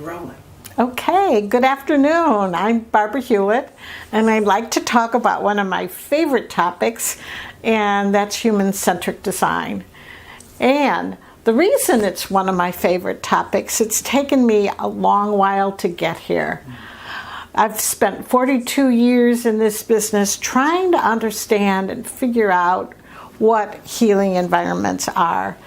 rolling. Okay, good afternoon. I'm Barbara Hewitt, and I'd like to talk about one of my favorite topics, and that's human-centric design. And the reason it's one of my favorite topics, it's taken me a long while to get here. I've spent 42 years in this business trying to understand and figure out what healing environments are.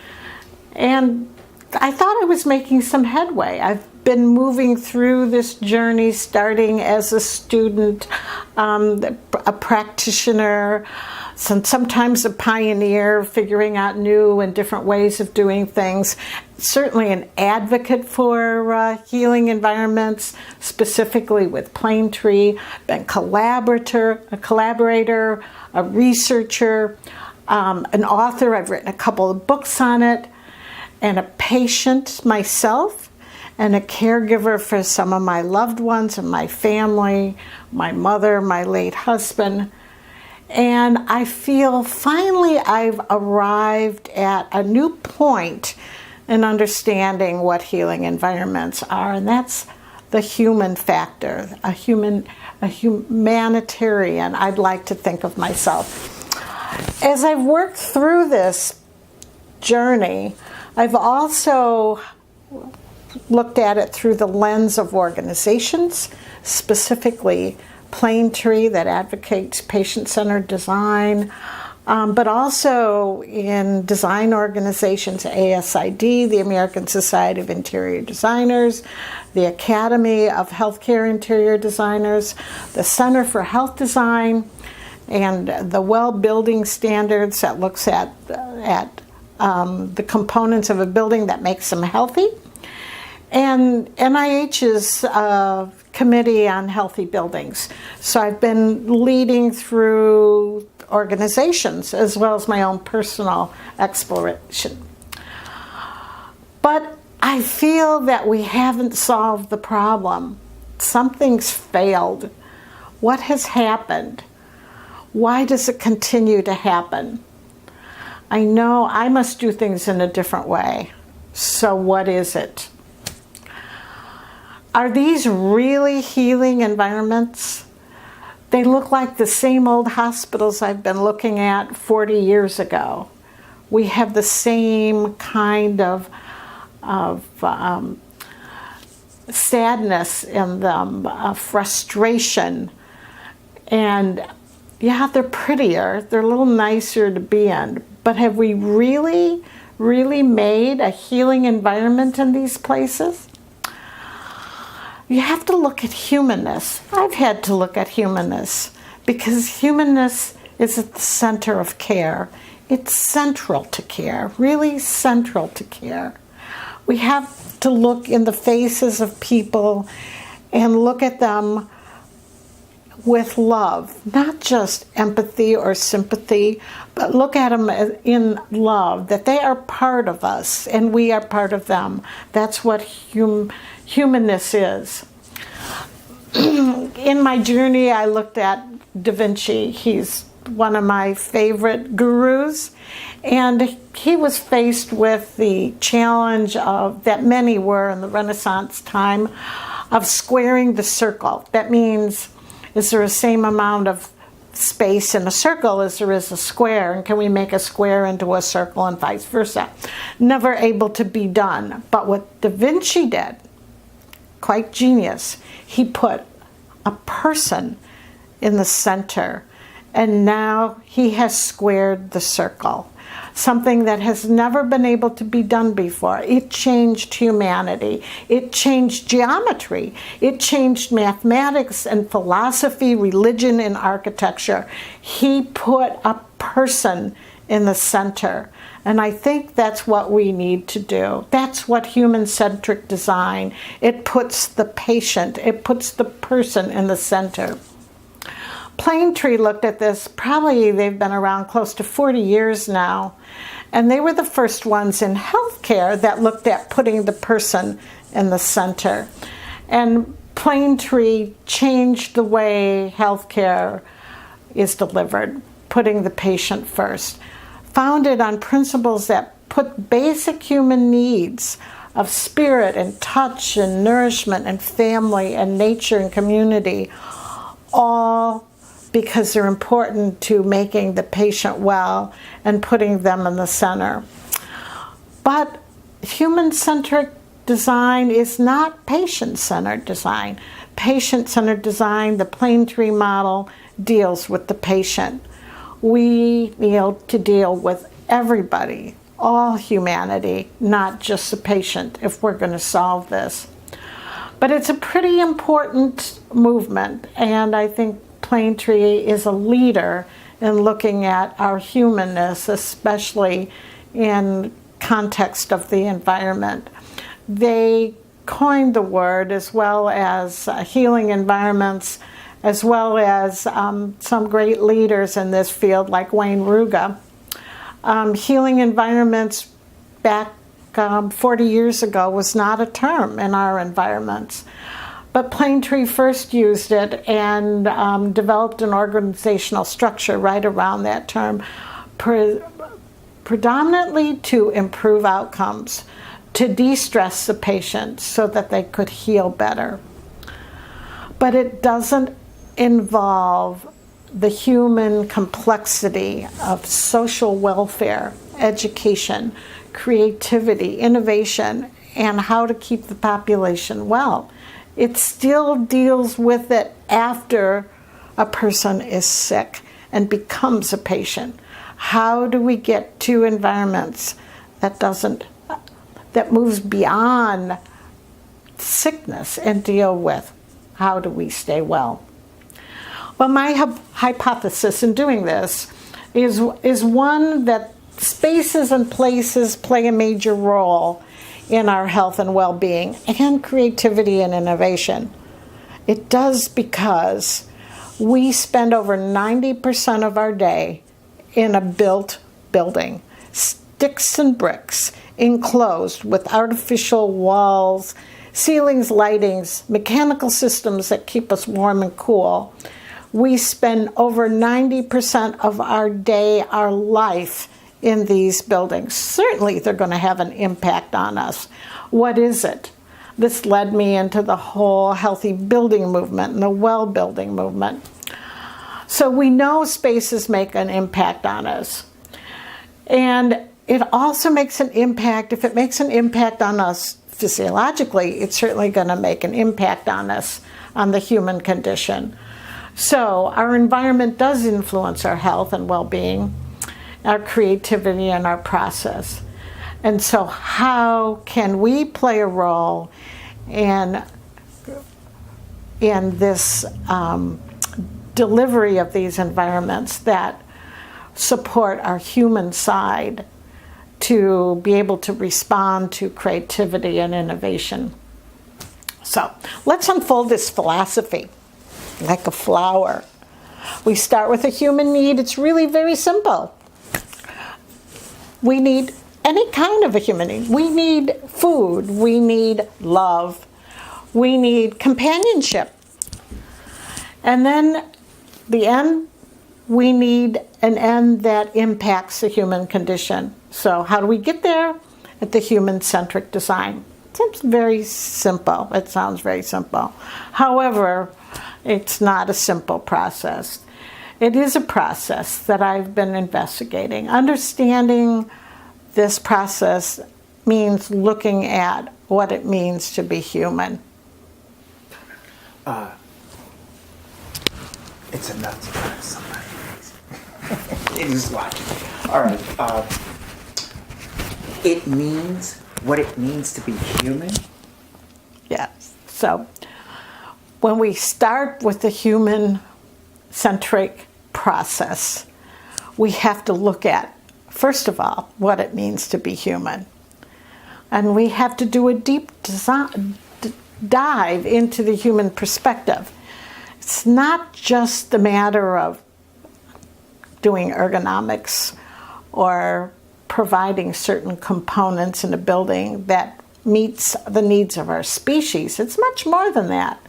And I thought I was making some headway. I've been moving through this journey starting as a student, a practitioner, sometimes a pioneer, figuring out new and different ways of doing things. Certainly an advocate for healing environments, specifically with Plane Tree. Been a collaborator, a researcher, an author. I've written a couple of books on it, and a patient myself, and a caregiver for some of my loved ones and my family, my mother, my late husband. And I feel finally I've arrived at a new point in understanding what healing environments are, and that's the human factor, a humanitarian, I'd like to think of myself. As I've worked through this journey, I've also looked at it through the lens of organizations, specifically Plane Tree that advocates patient-centered design, but also in design organizations, ASID, the American Society of Interior Designers, the Academy of Healthcare Interior Designers, the Center for Health Design, and the Well Building Standards that looks at the components of a building that makes them healthy, and NIH's Committee on Healthy Buildings. So I've been leading through organizations as well as my own personal exploration. But I feel that we haven't solved the problem. Something's failed. What has happened? Why does it continue to happen? I know I must do things in a different way. So what is it? Are these really healing environments? They look like the same old hospitals I've been looking at 40 years ago. We have the same kind of sadness in them, frustration, and yeah, they're prettier, they're a little nicer to be in, but have we really made a healing environment in these places? You have to look at humanness. I've had to look at humanness because humanness is at the center of care. It's central to care, really central to care. We have to look in the faces of people and look at them with love, not just empathy or sympathy, but look at them in love, that they are part of us and we are part of them. That's what humanness is. In my journey, I looked at Da Vinci. He's one of my favorite gurus, and he was faced with the challenge that many were in the Renaissance time of squaring the circle. That means, is there the same amount of space in a circle as there is a square, and can we make a square into a circle and vice versa? Never able to be done. But what Da Vinci did, quite genius, he put a person in the center, and now he has squared the circle. Something that has never been able to be done before. It changed humanity. It changed geometry. It changed mathematics and philosophy, religion, and architecture. He put a person in the center. And I think that's what we need to do. That's what human-centric design, it puts the patient, it puts the person in the center. Plane Tree looked at this, probably they've been around close to 40 years now, and they were the first ones in healthcare that looked at putting the person in the center. And Plane Tree changed the way healthcare is delivered, putting the patient first. Founded on principles that put basic human needs of spirit and touch and nourishment and family and nature and community, all because they're important to making the patient well and putting them in the center. But human-centric design is not patient-centered design. Patient-centered design, the plane tree model, deals with the patient. We need to deal with everybody, all humanity, not just the patient, if we're going to solve this. But it's a pretty important movement, and I think Plane Tree is a leader in looking at our humanness, especially in context of the environment. They coined the word, as well as healing environments, as well as some great leaders in this field like Wayne Ruga. Healing environments back 40 years ago was not a term in our environments. But Plane Tree first used it and developed an organizational structure right around that term, predominantly to improve outcomes, to de-stress the patient so that they could heal better. But it doesn't involve the human complexity of social welfare, education, creativity, innovation, and how to keep the population well. It still deals with it after a person is sick and becomes a patient. How do we get to environments that moves beyond sickness and deal with how do we stay well? Well, my hypothesis in doing this is one that spaces and places play a major role in our health and well-being and creativity and innovation. It does because we spend over 90% of our day in a built building, sticks and bricks, enclosed with artificial walls, ceilings, lightings, mechanical systems that keep us warm and cool. We spend over 90% of our day, our life, in these buildings. Certainly they're going to have an impact on us. What is it? This led me into the whole healthy building movement and the well building movement. So we know spaces make an impact on us. And it also makes an impact, if it makes an impact on us physiologically, it's certainly going to make an impact on us, on the human condition. So our environment does influence our health and well-being, our creativity, and our process. And so how can we play a role in this delivery of these environments that support our human side to be able to respond to creativity and innovation? So let's unfold this philosophy like a flower. We start with a human need. It's really very simple. We need any kind of a human need. We need food. We need love. We need companionship. And then the end, we need an end that impacts the human condition. So how do we get there? At the human-centric design. It's very simple. It sounds very simple. However, it's not a simple process. It is a process that I've been investigating. Understanding this process means looking at what it means to be human. It's a nuts somebody. It is like, all right. It means what it means to be human. Yes. So when we start with the human-centric process, we have to look at, first of all, what it means to be human. And we have to do a deep dive into the human perspective. It's not just the matter of doing ergonomics or providing certain components in a building that meets the needs of our species. It's much more than that.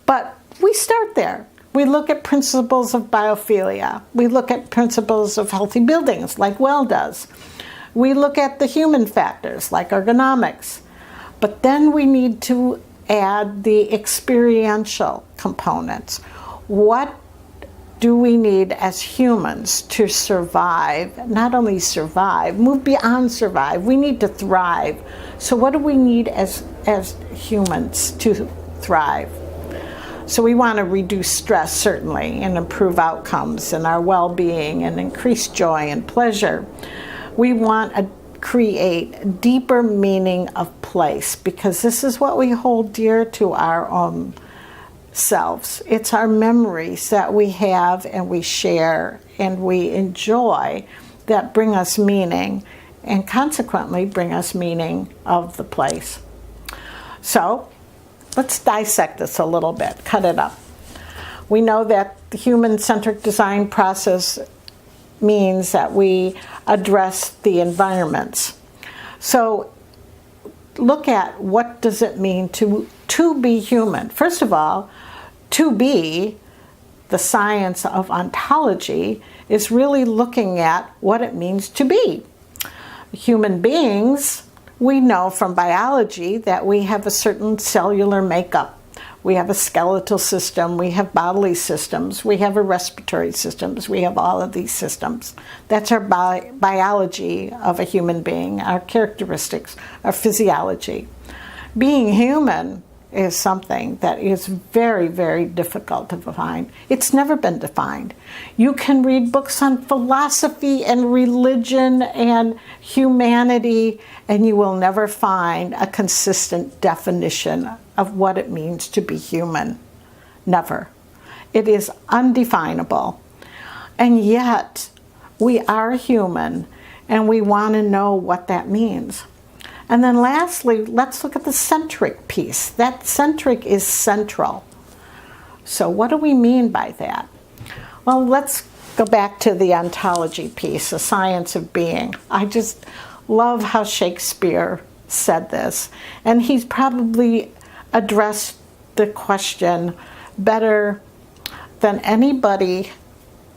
But we start there. We look at principles of biophilia. We look at principles of healthy buildings, like WELL does. We look at the human factors, like ergonomics. But then we need to add the experiential components. What do we need as humans to survive? Not only survive, move beyond survive. We need to thrive. So what do we need as humans to thrive? So we want to reduce stress, certainly, and improve outcomes and our well-being and increase joy and pleasure. We want to create deeper meaning of place, because this is what we hold dear to our own selves. It's our memories that we have and we share and we enjoy that bring us meaning, and consequently bring us meaning of the place. So let's dissect this a little bit, cut it up. We know that the human-centric design process means that we address the environments. So look at what does it mean to be human. First of all, to be, the science of ontology, is really looking at what it means to be. Human beings, we know from biology that we have a certain cellular makeup. We have a skeletal system, we have bodily systems, we have a respiratory systems, we have all of these systems. That's our biology of a human being, our characteristics, our physiology. Being human is something that is very, very difficult to define. It's never been defined. You can read books on philosophy and religion and humanity, and you will never find a consistent definition of what it means to be human. Never. It is undefinable. And yet, we are human, and we want to know what that means. And then lastly, let's look at the centric piece. That centric is central. So what do we mean by that? Well, let's go back to the ontology piece, the science of being. I just love how Shakespeare said this. And he's probably addressed the question better than anybody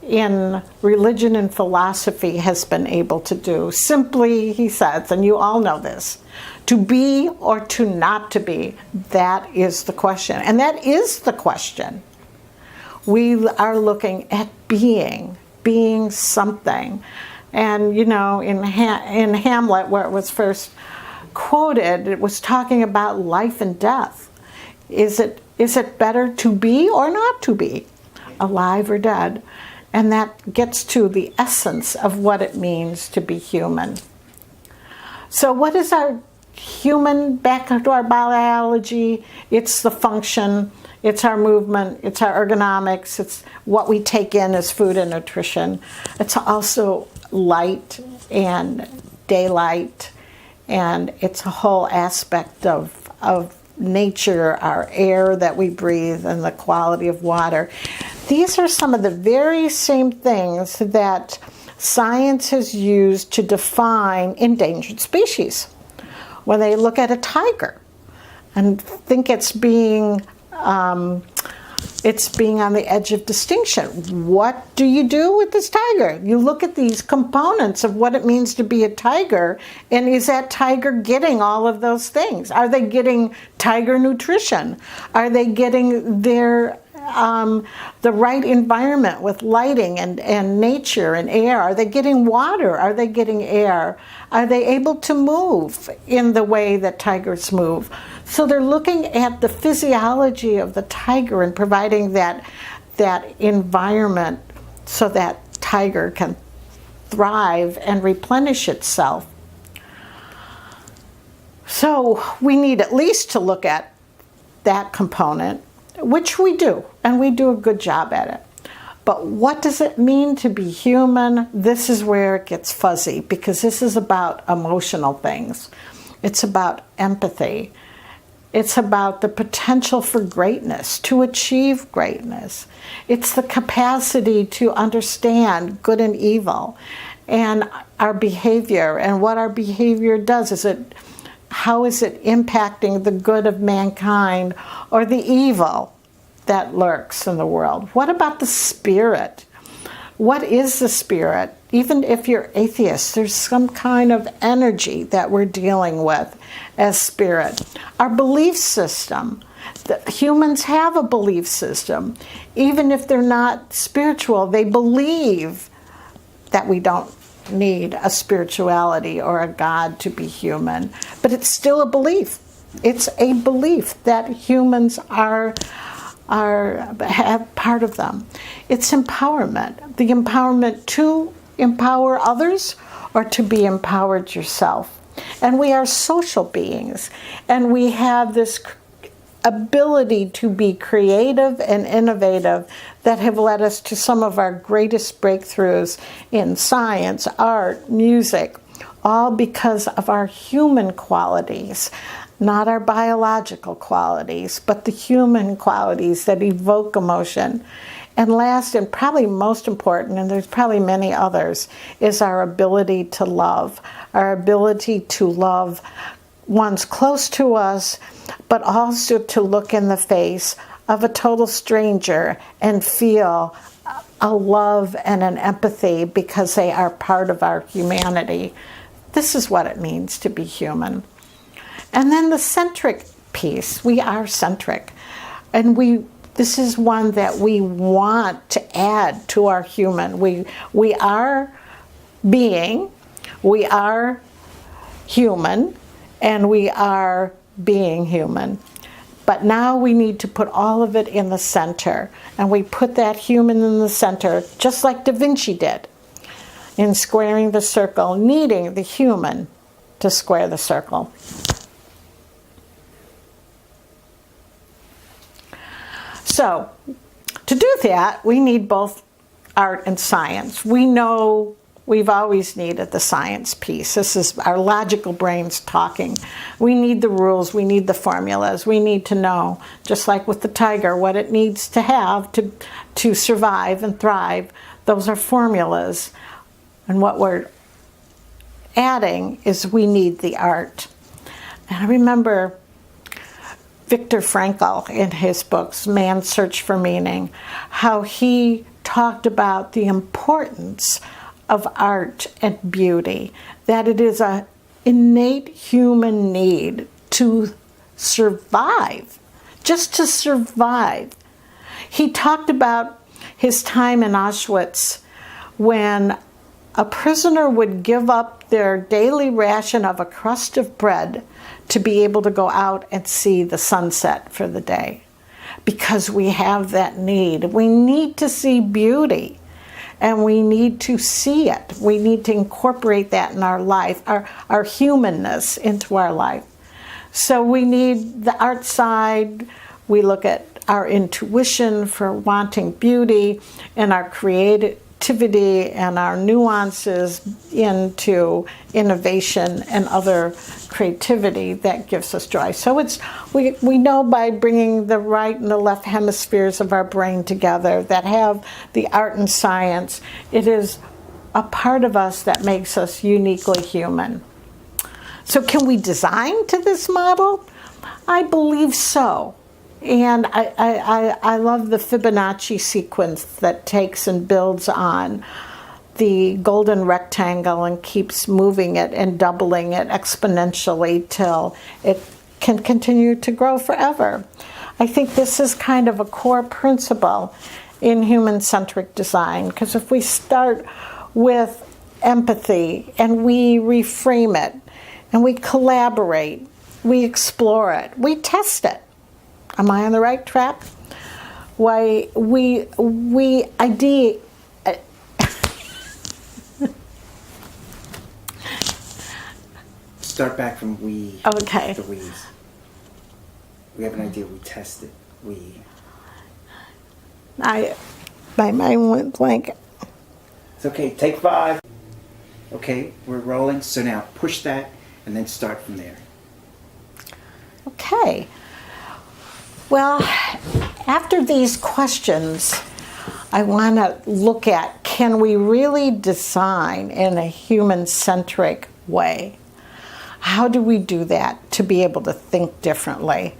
in religion and philosophy has been able to do. Simply, he says, and you all know this, to be or to not to be, that is the question. And that is the question. We are looking at being something. And, you know, in Hamlet, where it was first quoted, it was talking about life and death. Is it better to be or not to be, alive or dead? And that gets to the essence of what it means to be human. So what is our human, back to our biology? It's the function, it's our movement, it's our ergonomics, it's what we take in as food and nutrition. It's also light and daylight, and it's a whole aspect of nature, our air that we breathe, and the quality of water. These are some of the very same things that science has used to define endangered species. When they look at a tiger and think it's being on the edge of distinction, what do you do with this tiger? You look at these components of what it means to be a tiger, and is that tiger getting all of those things? Are they getting tiger nutrition? Are they getting their the right environment with lighting and nature and air? Are they getting water? Are they getting air? Are they able to move in the way that tigers move? So they're looking at the physiology of the tiger and providing that environment so that tiger can thrive and replenish itself. So we need at least to look at that component, which we do, and we do a good job at it. But what does it mean to be human? This is where it gets fuzzy, because this is about emotional things. It's about empathy. It's about the potential for greatness, to achieve greatness. It's the capacity to understand good and evil and our behavior and what our behavior does. How is it impacting the good of mankind or the evil that lurks in the world? What about the spirit? What is the spirit? even if you're atheist, there's some kind of energy that we're dealing with as spirit. Our belief system, humans have a belief system. Even if they're not spiritual, they believe that we don't need a spirituality or a God to be human. But it's still a belief. It's a belief that humans have part of them. It's empowerment. The empowerment to empower others or to be empowered yourself. And we are social beings, and we have this ability to be creative and innovative that have led us to some of our greatest breakthroughs in science, art, music, all because of our human qualities, not our biological qualities, but the human qualities that evoke emotion. And last, and probably most important, and there's probably many others, is our ability to love. Our ability to love ones close to us, but also to look in the face of a total stranger and feel a love and an empathy because they are part of our humanity. This is what it means to be human. And then the centric piece, we are centric. And this is one that we want to add to our human. We are being, we are human, and we are being human. But now we need to put all of it in the center. And we put that human in the center, just like Da Vinci did, in squaring the circle, needing the human to square the circle. So, to do that, we need both art and science. We know we've always needed the science piece. This is our logical brains talking. We need the rules, we need the formulas, we need to know, just like with the tiger, what it needs to have to survive and thrive. Those are formulas. And what we're adding is we need the art. And I remember Viktor Frankl, in his books, Man's Search for Meaning, how he talked about the importance of art and beauty, that it is an innate human need to survive, just to survive. He talked about his time in Auschwitz when a prisoner would give up their daily ration of a crust of bread to be able to go out and see the sunset for the day. Because we have that need. We need to see beauty. And we need to see it. We need to incorporate that in our life, our humanness into our life. So we need the art side. We look at our intuition for wanting beauty and our creativity and our nuances into innovation and other creativity that gives us joy. So we know by bringing the right and the left hemispheres of our brain together that have the art and science, it is a part of us that makes us uniquely human. So can we design to this model? I believe so. And I love the Fibonacci sequence that takes and builds on the golden rectangle and keeps moving it and doubling it exponentially till it can continue to grow forever. I think this is kind of a core principle in human-centric design, because if we start with empathy and we reframe it and we collaborate, we explore it, we test it. Am I on the right track? Why we idea. Start back from we. Okay. The we's. We have an idea. We test it. My mind went blank. It's okay. Take 5. Okay, we're rolling. So now push that and then start from there. Okay. Well, after these questions, I want to look at, can we really design in a human-centric way? How do we do that to be able to think differently?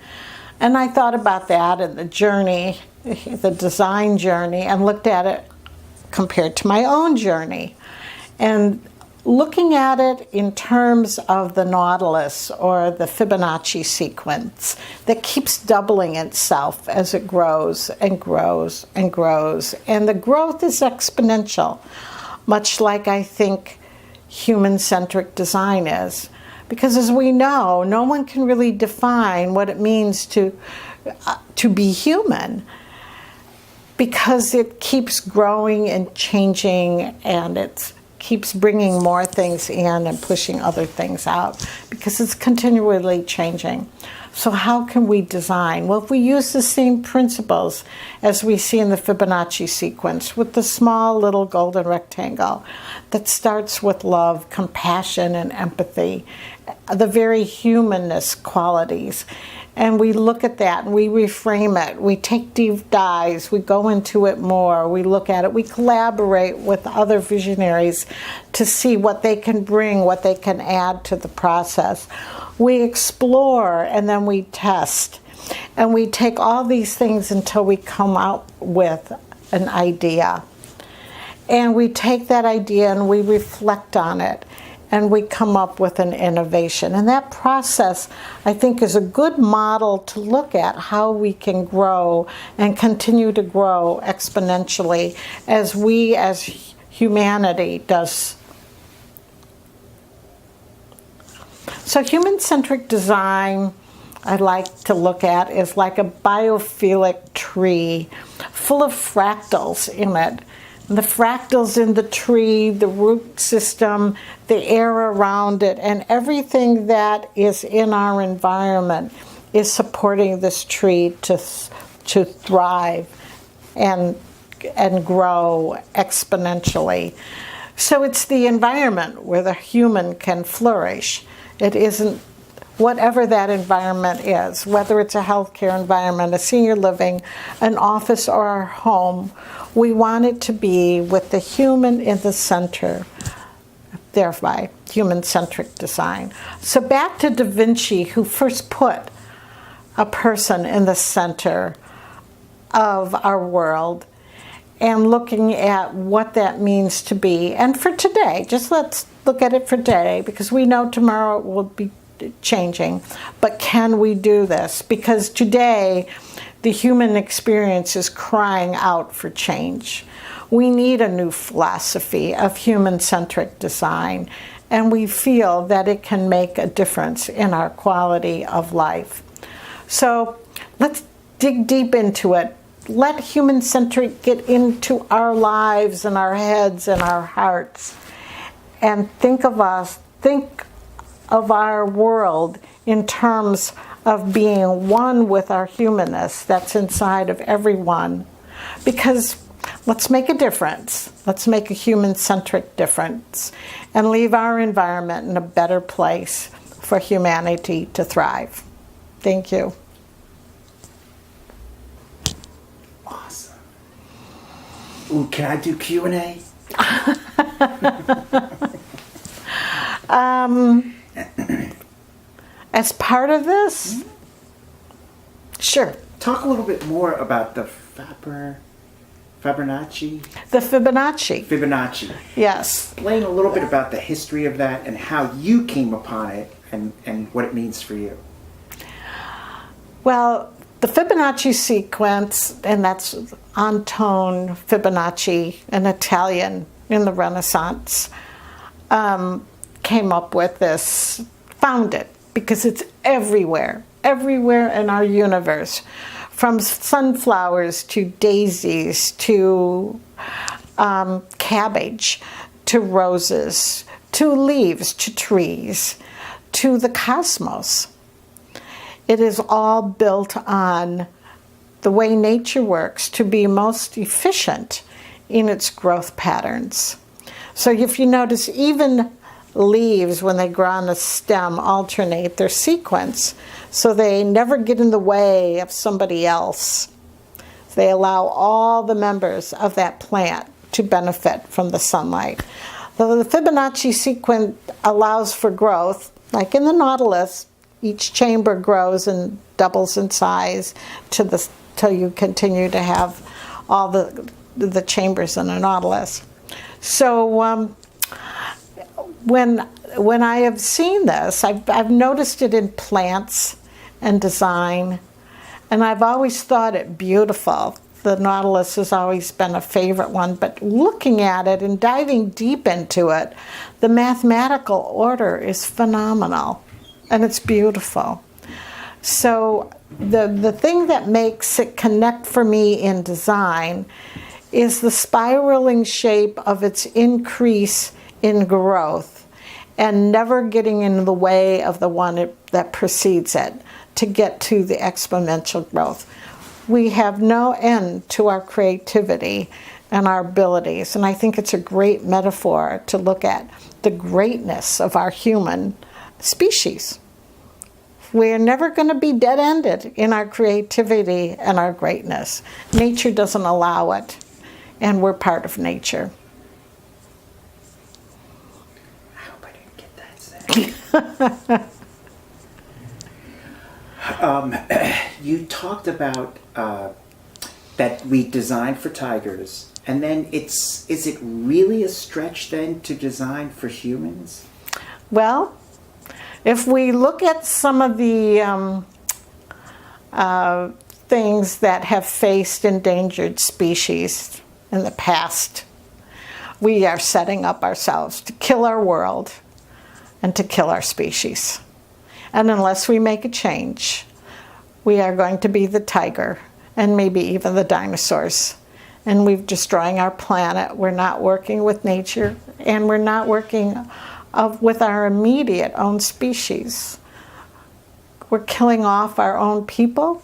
And I thought about that in the journey, the design journey, and looked at it compared to my own journey. And looking at it in terms of the nautilus or the Fibonacci sequence that keeps doubling itself as it grows and grows and grows. And the growth is exponential, much like I think human-centric design is. Because as we know, no one can really define what it means to be human, because it keeps growing and changing, and it keeps bringing more things in and pushing other things out, because it's continually changing. So how can we design? Well, if we use the same principles as we see in the Fibonacci sequence, with the small little golden rectangle that starts with love, compassion, and empathy, the very humanness qualities, and we look at that and we reframe it, we take deep dives, we go into it more, we look at it, we collaborate with other visionaries to see what they can bring, what they can add to the process. We explore and then we test, and we take all these things until we come out with an idea. And we take that idea and we reflect on it, and we come up with an innovation. And that process, I think, is a good model to look at how we can grow and continue to grow exponentially as we as humanity does. So human-centric design, I like to look at, is like a biophilic tree full of fractals in it. And the fractals in the tree, the root system, the air around it, and everything that is in our environment is supporting this tree to thrive and grow exponentially. So it's the environment where the human can flourish. It isn't whatever that environment is, whether it's a healthcare environment, a senior living, an office, or our home. We want it to be with the human in the center, thereby human-centric design. So back to Da Vinci, who first put a person in the center of our world, and looking at what that means to be. And for today, just let's look at it for today, because we know tomorrow it will be changing. But can we do this? Because today, the human experience is crying out for change. We need a new philosophy of human-centric design, and we feel that it can make a difference in our quality of life. So let's dig deep into it. Let human-centric get into our lives and our heads and our hearts, and think of our world in terms of being one with our humanness that's inside of everyone. Because let's make a difference. Let's make a human-centric difference and leave our environment in a better place for humanity to thrive. Thank you. Awesome. Ooh, can I do Q&A? As part of this? Sure. Talk a little bit more about the Fibonacci? The Fibonacci. Fibonacci. Yes. Explain a little bit about the history of that and how you came upon it and what it means for you. Well, the Fibonacci sequence, and that's Anton Fibonacci, an Italian in the Renaissance, came up with this, found it, because it's everywhere in our universe, from sunflowers to daisies to cabbage to roses to leaves to trees to the cosmos. It is all built on the way nature works to be most efficient in its growth patterns. So if you notice, even leaves, when they grow on a stem, alternate their sequence so they never get in the way of somebody else. They allow all the members of that plant to benefit from the sunlight. The Fibonacci sequence allows for growth, like in the nautilus. Each chamber grows and doubles in size till you continue to have all the chambers in a nautilus. So when I have seen this, I've noticed it in plants and design, and I've always thought it beautiful. The Nautilus has always been a favorite one, but looking at it and diving deep into it, the mathematical order is phenomenal, and it's beautiful. So the thing that makes it connect for me in design is the spiraling shape of its increase in growth and never getting in the way of the one that precedes it to get to the exponential growth. We have no end to our creativity and our abilities, and I think it's a great metaphor to look at the greatness of our human species. We're never going to be dead-ended in our creativity and our greatness. Nature doesn't allow it, and we're part of nature. I hope I didn't get that set. You talked about that we designed for tigers, and then is it really a stretch then to design for humans? Well, if we look at some of the things that have faced endangered species in the past, we are setting up ourselves to kill our world and to kill our species. And unless we make a change, we are going to be the tiger and maybe even the dinosaurs. And we're destroying our planet. We're not working with nature, and we're not working with our immediate own species. We're killing off our own people.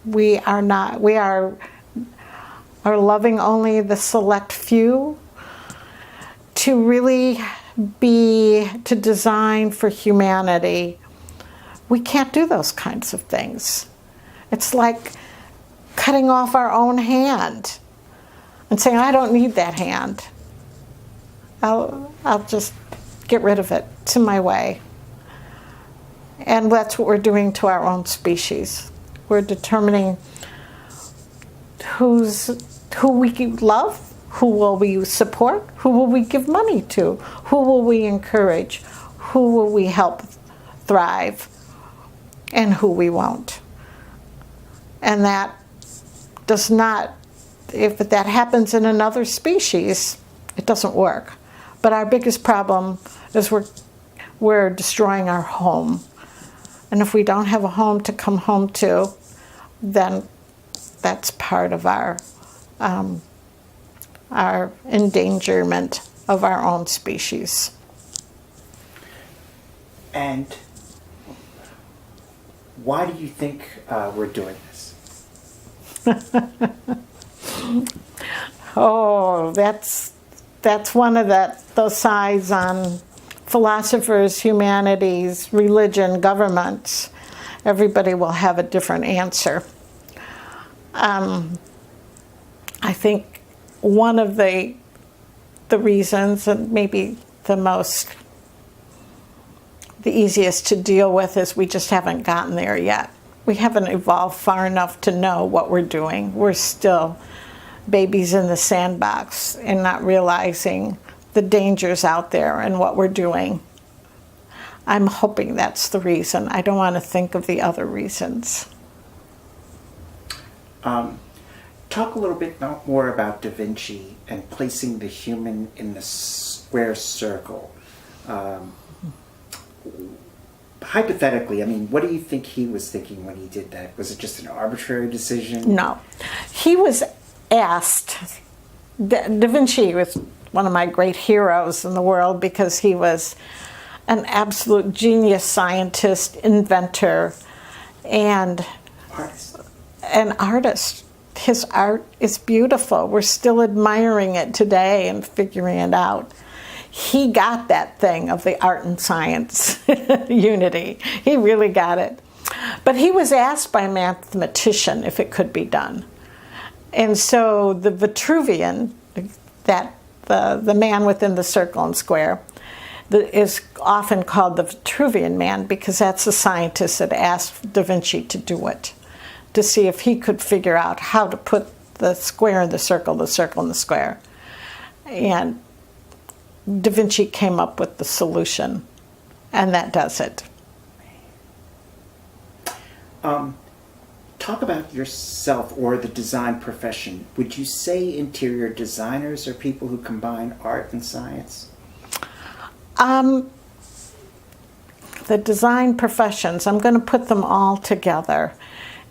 We are loving only the select few. To really to design for humanity, we can't do those kinds of things. It's like cutting off our own hand and saying, I don't need that hand. I'll just get rid of it. It's in my way. And that's what we're doing to our own species. We're determining who we love, who will we support, who will we give money to, who will we encourage, who will we help thrive, and who we won't. And that does not, if that happens in another species, it doesn't work. But our biggest problem is we're destroying our home. And if we don't have a home to come home to, then that's part of our endangerment of our own species. And why do you think we're doing this? Oh, that's one of those sides on philosophers, humanities, religion, governments. Everybody will have a different answer. I think one of the reasons, and maybe the easiest to deal with, is we just haven't gotten there yet. We haven't evolved far enough to know what we're doing. We're still babies in the sandbox and not realizing the dangers out there and what we're doing. I'm hoping that's the reason. I don't want to think of the other reasons. Talk a little bit more about Da Vinci and placing the human in the square circle. Hypothetically, I mean, what do you think he was thinking when he did that? Was it just an arbitrary decision? No. He was asked. Da Vinci was one of my great heroes in the world because he was an absolute genius scientist, inventor, and an artist. His art is beautiful. We're still admiring it today and figuring it out. He got that thing of the art and science unity. He really got it. But he was asked by a mathematician if it could be done. And so the Vitruvian, the man within the circle and square, is often called the Vitruvian man because that's the scientist that asked Da Vinci to do it, to see if he could figure out how to put the square in the circle in the square. And Da Vinci came up with the solution, and that does it. Talk about yourself or the design profession. Would you say interior designers are people who combine art and science? The design professions, I'm going to put them all together.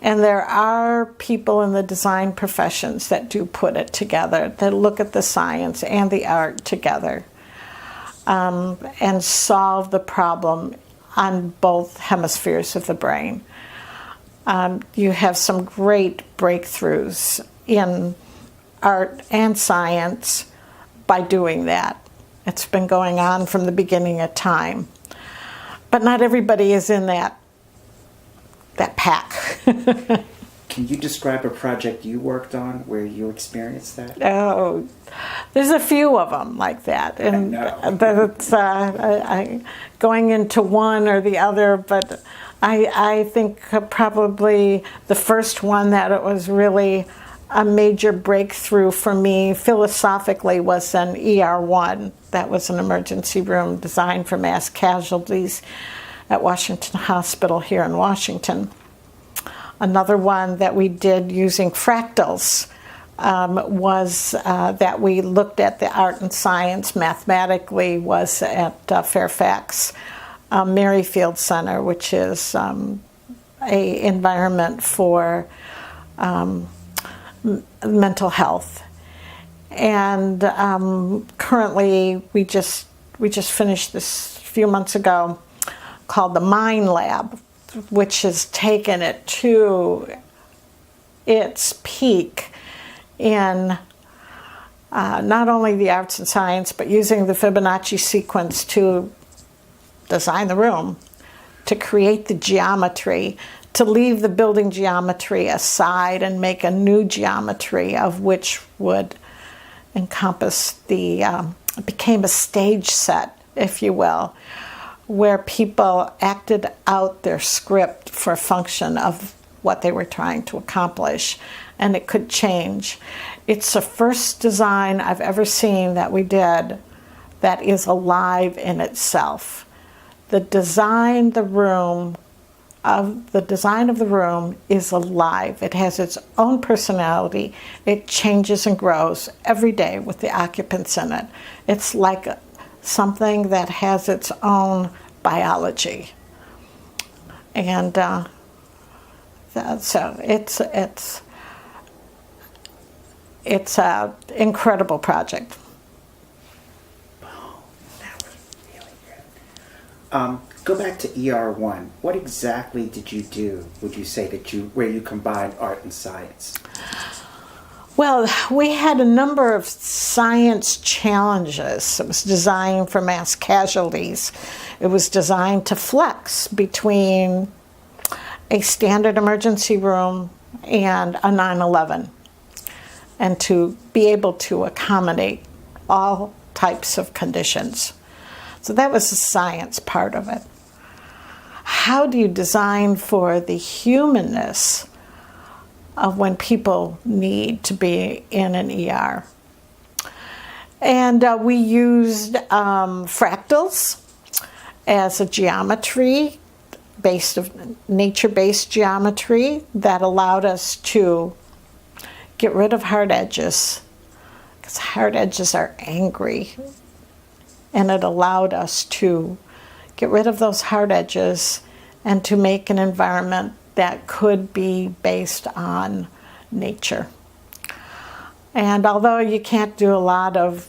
And there are people in the design professions that do put it together, that look at the science and the art together, and solve the problem on both hemispheres of the brain. You have some great breakthroughs in art and science by doing that. It's been going on from the beginning of time. But not everybody is in that pack. Can you describe a project you worked on where you experienced that? Oh, there's a few of them like that. And that's going into one or the other, but I think probably the first one that it was really a major breakthrough for me philosophically was an ER1. That was an emergency room designed for mass casualties at Washington Hospital here in Washington. Another one that we did using fractals was that we looked at the art and science mathematically was at Fairfax Merrifield Center, which is a environment for mental health. And currently we just finished this a few months ago, called the Mind Lab, which has taken it to its peak in not only the arts and science, but using the Fibonacci sequence to design the room, to create the geometry, to leave the building geometry aside and make a new geometry of which would encompass it became a stage set, if you will, where people acted out their script for a function of what they were trying to accomplish, and it could change. It's the first design I've ever seen that we did that is alive in itself. The design of the room is alive. It has its own personality. It changes and grows every day with the occupants in it. It's like something that has its own biology, and so it's an incredible project. Oh, that was really good. Go back to ER1. What exactly did you do? Would you say where you combined art and science? Well, we had a number of science challenges. It was designed for mass casualties. It was designed to flex between a standard emergency room and a 9/11, and to be able to accommodate all types of conditions. So that was the science part of it. How do you design for the humanness of when people need to be in an ER? And we used fractals as a geometry, nature-based geometry that allowed us to get rid of hard edges, because hard edges are angry. And it allowed us to get rid of those hard edges and to make an environment that could be based on nature. And although you can't do a lot of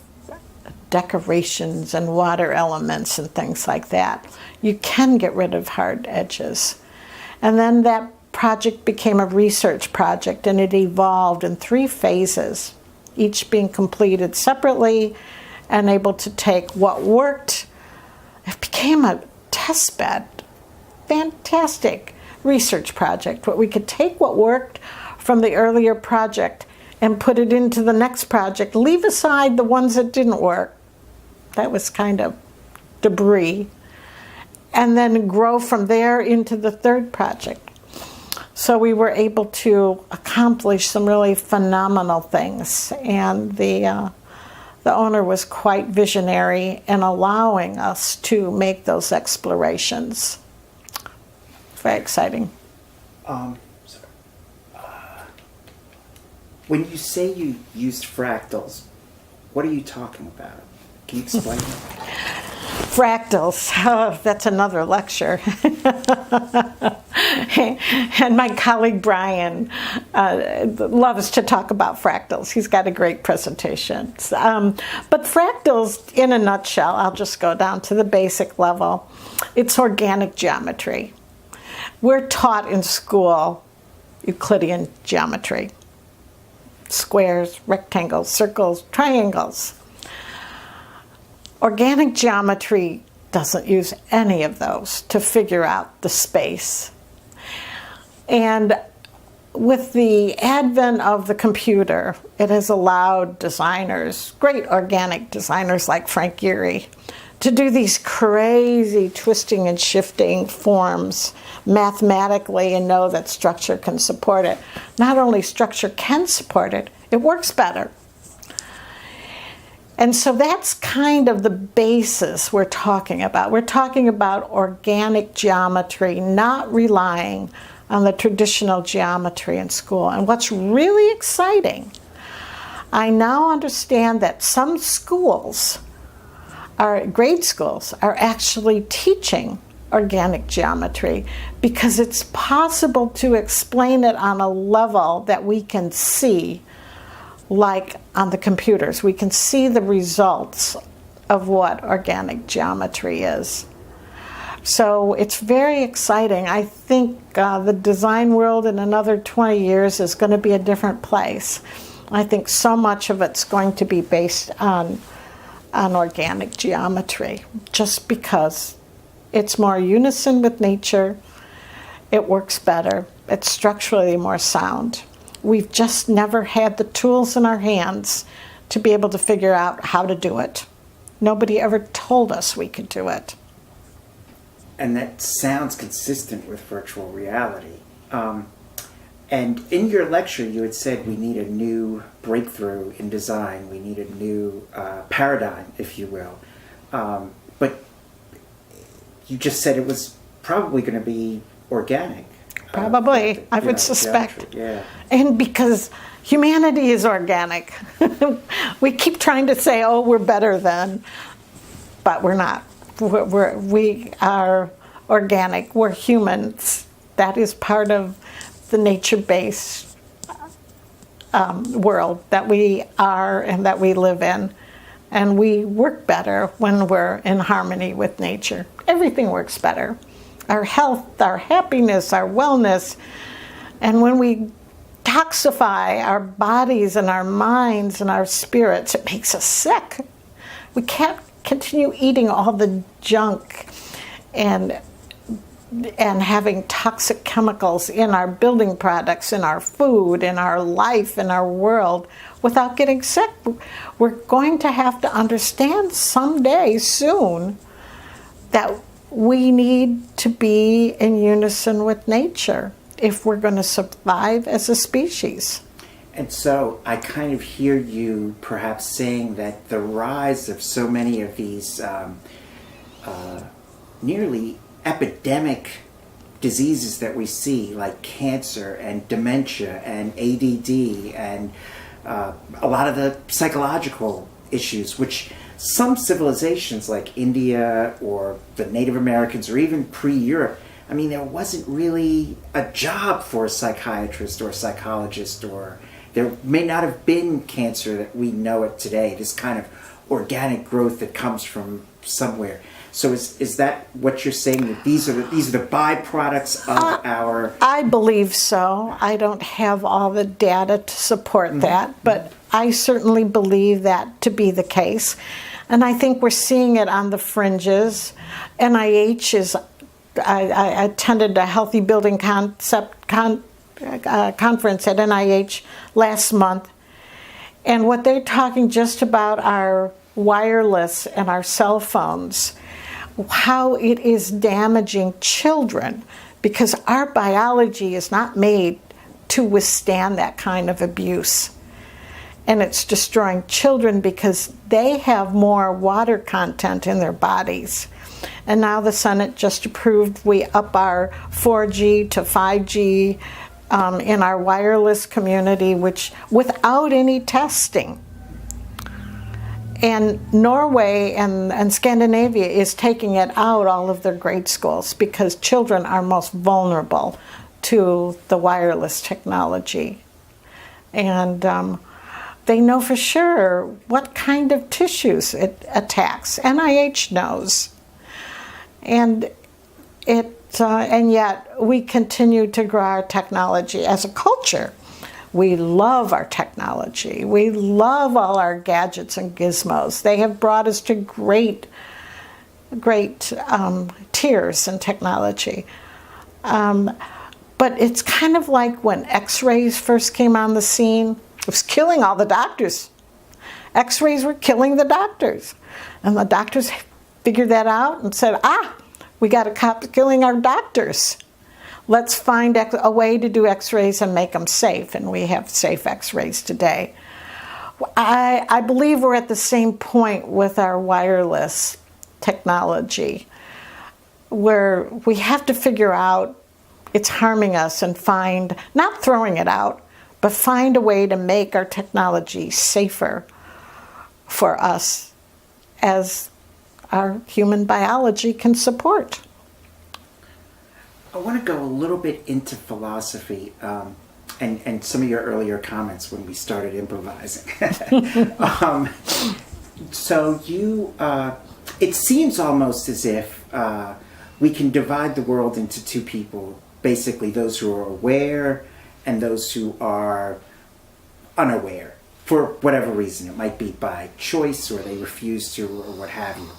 decorations and water elements and things like that, you can get rid of hard edges. And then that project became a research project, and it evolved in 3 phases, each being completed separately and able to take what worked. It became a test bed. Fantastic research project, where we could take what worked from the earlier project and put it into the next project, leave aside the ones that didn't work. That was kind of debris. And then grow from there into the third project. So we were able to accomplish some really phenomenal things. And the the owner was quite visionary in allowing us to make those explorations. Very exciting. Sorry. When you say you used fractals, what are you talking about? Can you explain that? Fractals, oh, that's another lecture. And my colleague Brian loves to talk about fractals. He's got a great presentation. But fractals, in a nutshell, I'll just go down to the basic level. It's organic geometry. We're taught in school Euclidean geometry. Squares, rectangles, circles, triangles. Organic geometry doesn't use any of those to figure out the space. And with the advent of the computer, it has allowed designers, great organic designers like Frank Gehry, to do these crazy twisting and shifting forms mathematically and know that structure can support it. Not only structure can support it, it works better. And so that's kind of the basis we're talking about. We're talking about organic geometry, not relying on the traditional geometry in school. And what's really exciting, I now understand that some schools, grade schools, are actually teaching organic geometry because it's possible to explain it on a level that we can see, like on the computers. We can see the results of what organic geometry is. So it's very exciting. I think the design world in another 20 years is going to be a different place. I think so much of it's going to be based on organic geometry, just because it's more unison with nature, it works better, it's structurally more sound. We've just never had the tools in our hands to be able to figure out how to do it. Nobody ever told us we could do it. And that sounds consistent with virtual reality. And in your lecture, you had said we need a new breakthrough in design. We need a new paradigm, if you will. But you just said it was probably going to be organic. Probably, I would suspect. Geometry, yeah. And because humanity is organic. We keep trying to say, oh, we're better than, but we're not. We are organic. We're humans. That is part of the nature-based world that we are and that we live in. And we work better when we're in harmony with nature. Everything works better. Our health, our happiness, our wellness. And when we toxify our bodies and our minds and our spirits, it makes us sick. We can't continue eating all the junk and having toxic chemicals in our building products, in our food, in our life, in our world, without getting sick. We're going to have to understand someday, soon, that we need to be in unison with nature if we're going to survive as a species. And so I kind of hear you perhaps saying that the rise of so many of these nearly epidemic diseases that we see, like cancer and dementia and ADD and a lot of the psychological issues, which some civilizations like India or the Native Americans or even pre-Europe, I mean, there wasn't really a job for a psychiatrist or a psychologist, or there may not have been cancer that we know it today, this kind of organic growth that comes from somewhere. So is that what you're saying, that these are the byproducts of our... I believe so. I don't have all the data to support that, but I certainly believe that to be the case. And I think we're seeing it on the fringes. NIH is... I attended a Healthy Building Concept conference at NIH last month, and what they're talking just about our wireless and our cell phones, how it is damaging children, because our biology is not made to withstand that kind of abuse. and it's destroying children because they have more water content in their bodies. And now the Senate just approved we up our 4G to 5G in our wireless community, which without any testing. And Norway and Scandinavia is taking it out all of their grade schools because children are most vulnerable to the wireless technology. And they know for sure what kind of tissues it attacks. NIH knows. And yet we continue to grow our technology as a culture. We love our technology. We love all our gadgets and gizmos. They have brought us to great tiers in technology. But it's kind of like when X-rays first came on the scene. It was killing all the doctors. X-rays were killing the doctors. And the doctors figured that out and said, we got to stop killing our doctors. Let's find a way to do X-rays and make them safe. And we have safe X-rays today. I believe we're at the same point with our wireless technology, where we have to figure out it's harming us and find, not throwing it out, but find a way to make our technology safer for us as our human biology can support. I want to go a little bit into philosophy and some of your earlier comments when we started improvising. So you, it seems almost as if we can divide the world into two people, basically those who are aware and those who are unaware for whatever reason. It might be by choice or they refuse to or what have you.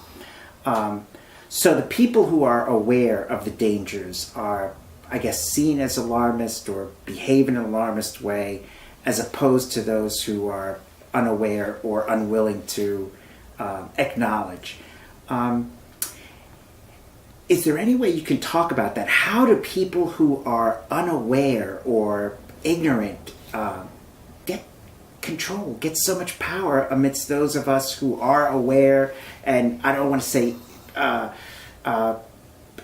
So the people who are aware of the dangers are, I guess, seen as alarmist or behave in an alarmist way, as opposed to those who are unaware or unwilling to acknowledge. Is there any way you can talk about that? How do people who are unaware or ignorant get control, get so much power amidst those of us who are aware and, I don't want to say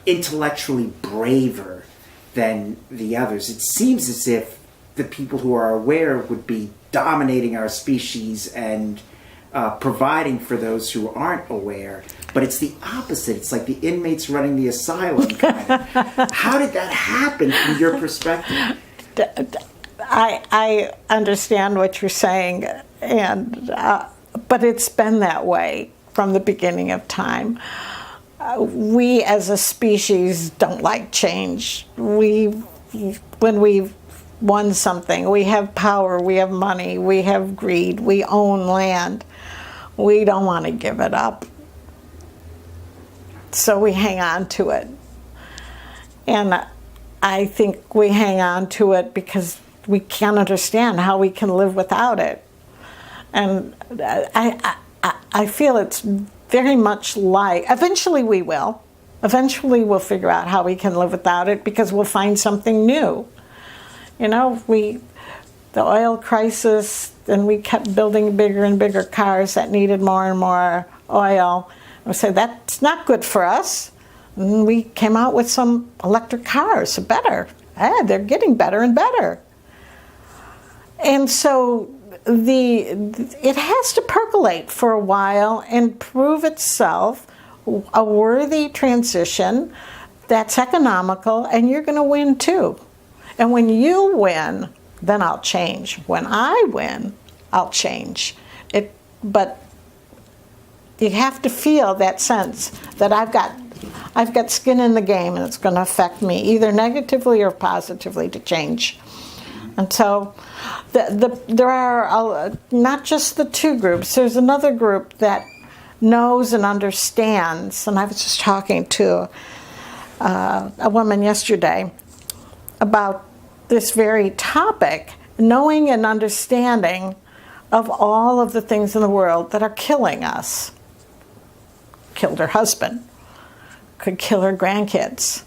intellectually braver than the others? It seems as if the people who are aware would be dominating our species and providing for those who aren't aware, but it's the opposite. It's like the inmates running the asylum kind of. How did that happen from your perspective? I understand what you're saying, and but it's been that way from the beginning of time. We as a species don't like change. When we've won something, we have power, we have money, we have greed, we own land. We don't want to give it up. So we hang on to it. And I think we hang on to it because we can't understand how we can live without it. And I feel it's very much like, eventually we will. Eventually we'll figure out how we can live without it because we'll find something new. You know, the oil crisis, and we kept building bigger and bigger cars that needed more and more oil. We said, that's not good for us. And we came out with some electric cars, better. They're getting better and better. And so it has to percolate for a while and prove itself a worthy transition that's economical, and you're going to win too. And when you win, then I'll change. When I win, I'll change. But you have to feel that sense that I've got skin in the game, and it's going to affect me either negatively or positively to change. And so there are not just the two groups. There's another group that knows and understands. And I was just talking to a woman yesterday about this very topic, knowing and understanding of all of the things in the world that are killing us. Killed her husband, could kill her grandkids.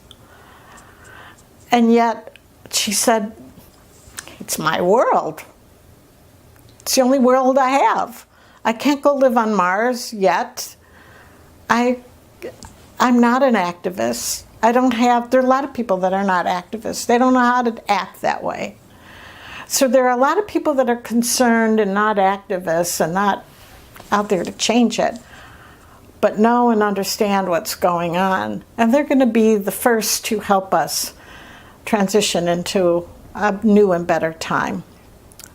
And yet she said, it's my world. It's the only world I have. I can't go live on Mars yet. I'm not an activist. There are a lot of people that are not activists. They don't know how to act that way. So there are a lot of people that are concerned and not activists and not out there to change it, but know and understand what's going on. And they're going to be the first to help us transition into a new and better time.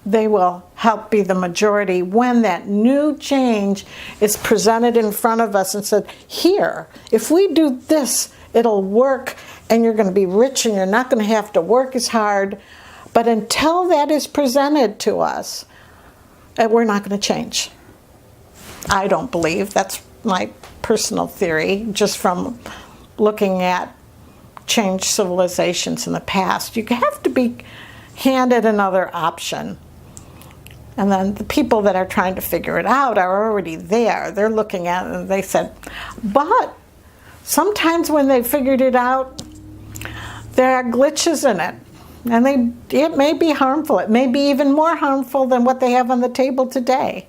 They will help be the majority when that new change is presented in front of us and said, here, if we do this, it'll work and you're going to be rich and you're not going to have to work as hard. But until that is presented to us, we're not going to change. I don't believe. That's my personal theory, just from looking at changed civilizations in the past. You have to be handed another option. And then the people that are trying to figure it out are already there. They're looking at it and they said, but sometimes when they figured it out, there are glitches in it. And it may be harmful. It may be even more harmful than what they have on the table today.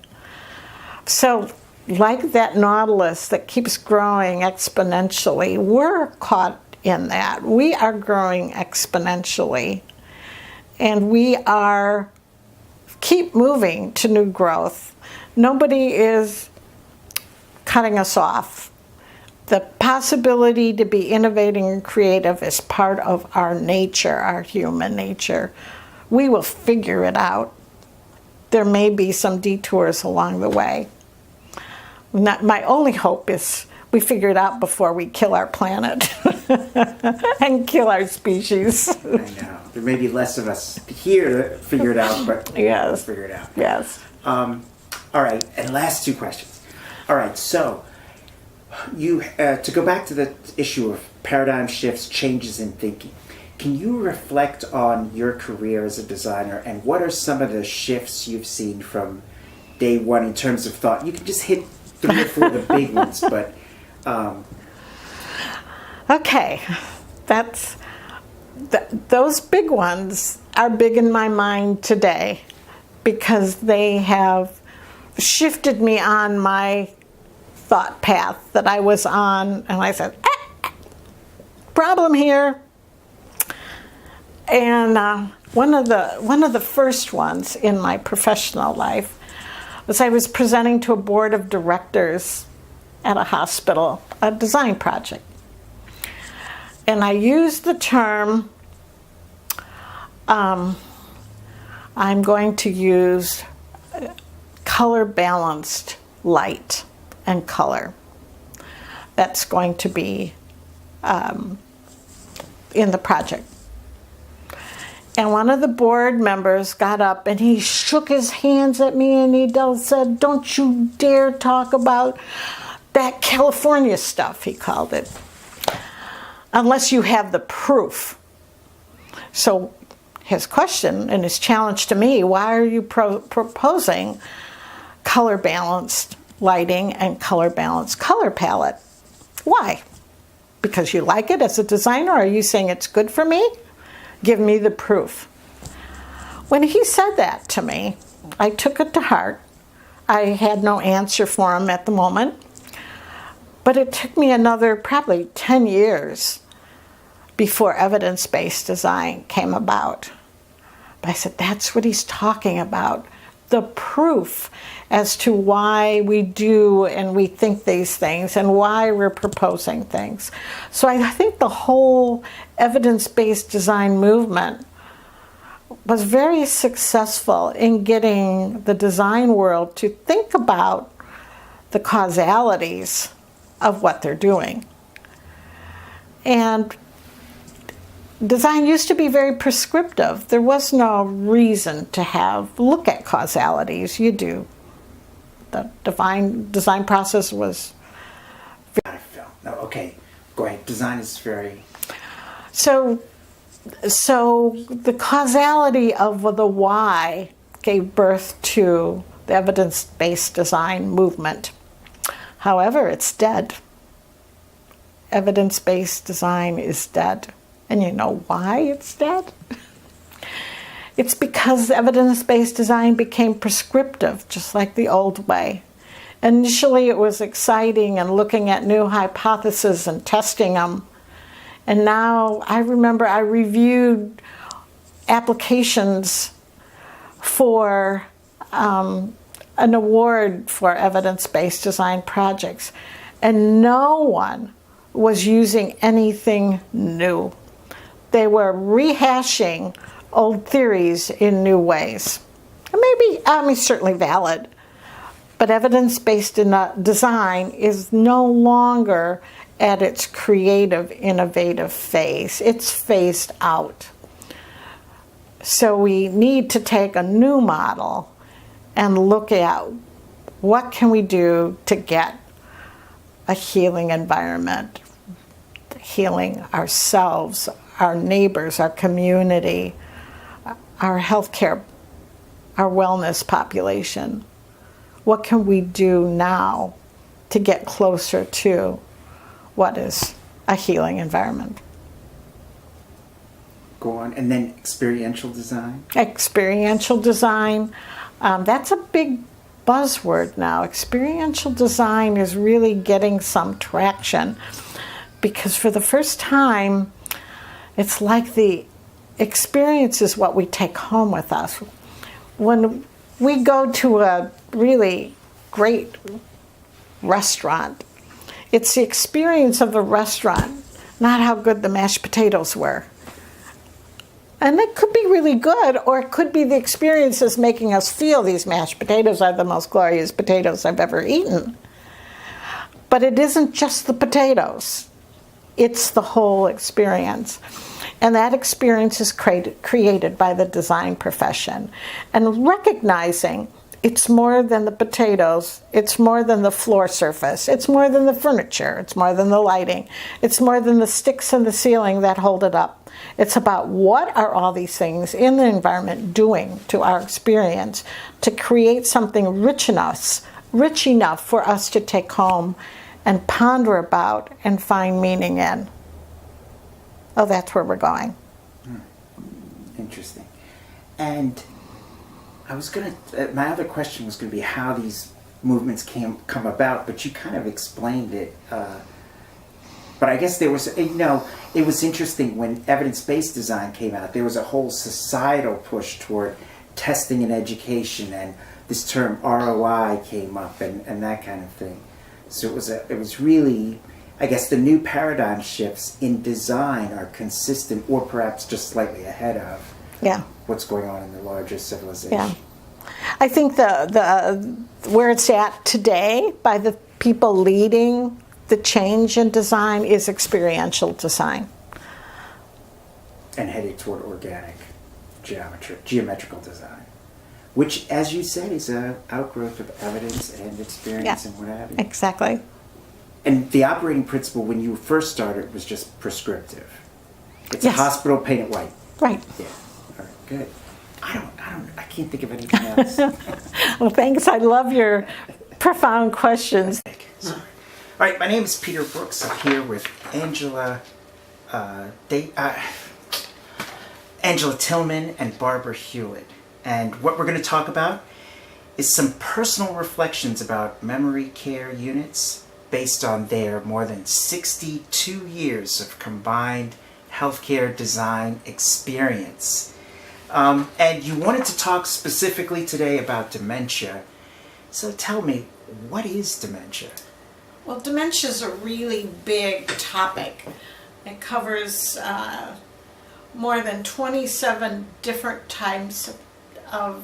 So like that nautilus that keeps growing exponentially, we're caught in that. We are growing exponentially. And we keep moving to new growth. Nobody is cutting us off. The possibility to be innovating and creative is part of our nature, our human nature. We will figure it out. There may be some detours along the way. My only hope is we figure it out before we kill our planet and kill our species. I know. There may be less of us here to figure it out, but yes. We'll figure it out. Yes. All right, and last two questions. All right, so you to go back to the issue of paradigm shifts, changes in thinking, can you reflect on your career as a designer and what are some of the shifts you've seen from day one in terms of thought? You can just hit 3 or 4 of the big ones, but... Okay, those big ones are big in my mind today because they have shifted me on my thought path that I was on, and I said, problem here. And one of the first ones in my professional life was I was presenting to a board of directors at a hospital, a design project. And I used the term, I'm going to use color balanced light and color. That's going to be in the project. And one of the board members got up and he shook his hands at me and he said, don't you dare talk about that California stuff, he called it, unless you have the proof. So his question and his challenge to me, why are you proposing color balanced lighting and color balanced color palette? Why? Because you like it as a designer? Are you saying it's good for me? Give me the proof. When he said that to me, I took it to heart. I had no answer for him at the moment. But it took me another probably 10 years before evidence-based design came about. But I said, that's what he's talking about. The proof as to why we do and we think these things and why we're proposing things. So I think the whole evidence-based design movement was very successful in getting the design world to think about the causalities of what they're doing. And design used to be very prescriptive. There was no reason to look at causalities. You do. The design process was... No, okay, go ahead. Design is very... So the causality of the why gave birth to the evidence-based design movement. However, it's dead. Evidence-based design is dead. And you know why it's dead? It's because evidence-based design became prescriptive, just like the old way. Initially, it was exciting and looking at new hypotheses and testing them. And now I remember I reviewed applications for an award for evidence-based design projects, and no one was using anything new. They were rehashing old theories in new ways. Maybe, certainly valid, but evidence-based design is no longer at its creative, innovative phase. It's phased out. So we need to take a new model and look at what can we do to get a healing environment, healing ourselves, our neighbors, our community, our healthcare, our wellness population. What can we do now to get closer to what is a healing environment? Go on. And then experiential design? Experiential design, that's a big buzzword now. Experiential design is really getting some traction because for the first time, it's like the experience is what we take home with us. When we go to a really great restaurant, it's the experience of the restaurant, not how good the mashed potatoes were. And it could be really good, or it could be the experiences making us feel these mashed potatoes are the most glorious potatoes I've ever eaten. But it isn't just the potatoes. It's the whole experience. And that experience is created by the design profession. And recognizing it's more than the potatoes, it's more than the floor surface, it's more than the furniture, it's more than the lighting, it's more than the sticks in the ceiling that hold it up. It's about what are all these things in the environment doing to our experience to create something rich enough for us to take home and ponder about and find meaning in. Oh, that's where we're going. Interesting. And I was my other question was going to be how these movements come about, but you kind of explained it. But I guess there was, it was interesting when evidence-based design came out, there was a whole societal push toward testing and education, and this term ROI came up and that kind of thing. So it was really, I guess the new paradigm shifts in design are consistent or perhaps just slightly ahead of what's going on in the larger civilization. Yeah. I think the where it's at today by the people leading the change in design is experiential design. And headed toward organic geometrical design, which, as you said, is an outgrowth of evidence and experience and what have you. Exactly. And the operating principle when you first started was just prescriptive. It's a hospital, paint it white. Right. Yeah. All right, good. I can't think of anything else. Well, thanks. I love your profound questions. Sorry. All right, my name is Peter Brooks. I'm here with Angela Tillman and Barbara Hewitt. And what we're going to talk about is some personal reflections about memory care units based on their more than 62 years of combined healthcare design experience. And you wanted to talk specifically today about dementia. So tell me, what is dementia? Well, dementia is a really big topic. It covers more than 27 different types of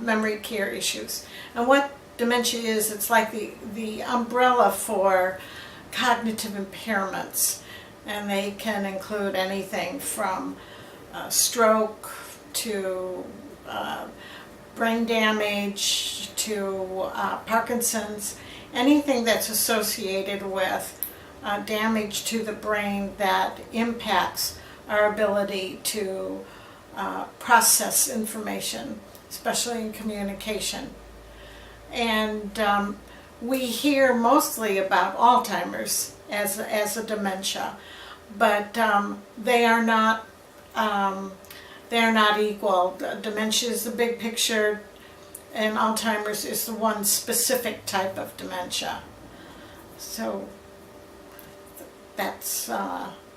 memory care issues. And what dementia is, it's like the umbrella for cognitive impairments. And they can include anything from stroke to brain damage to Parkinson's, anything that's associated with damage to the brain that impacts our ability to process information, especially in communication. And we hear mostly about Alzheimer's as a dementia, but they are not they're not equal. Dementia is the big picture, and Alzheimer's is the one specific type of dementia. So that's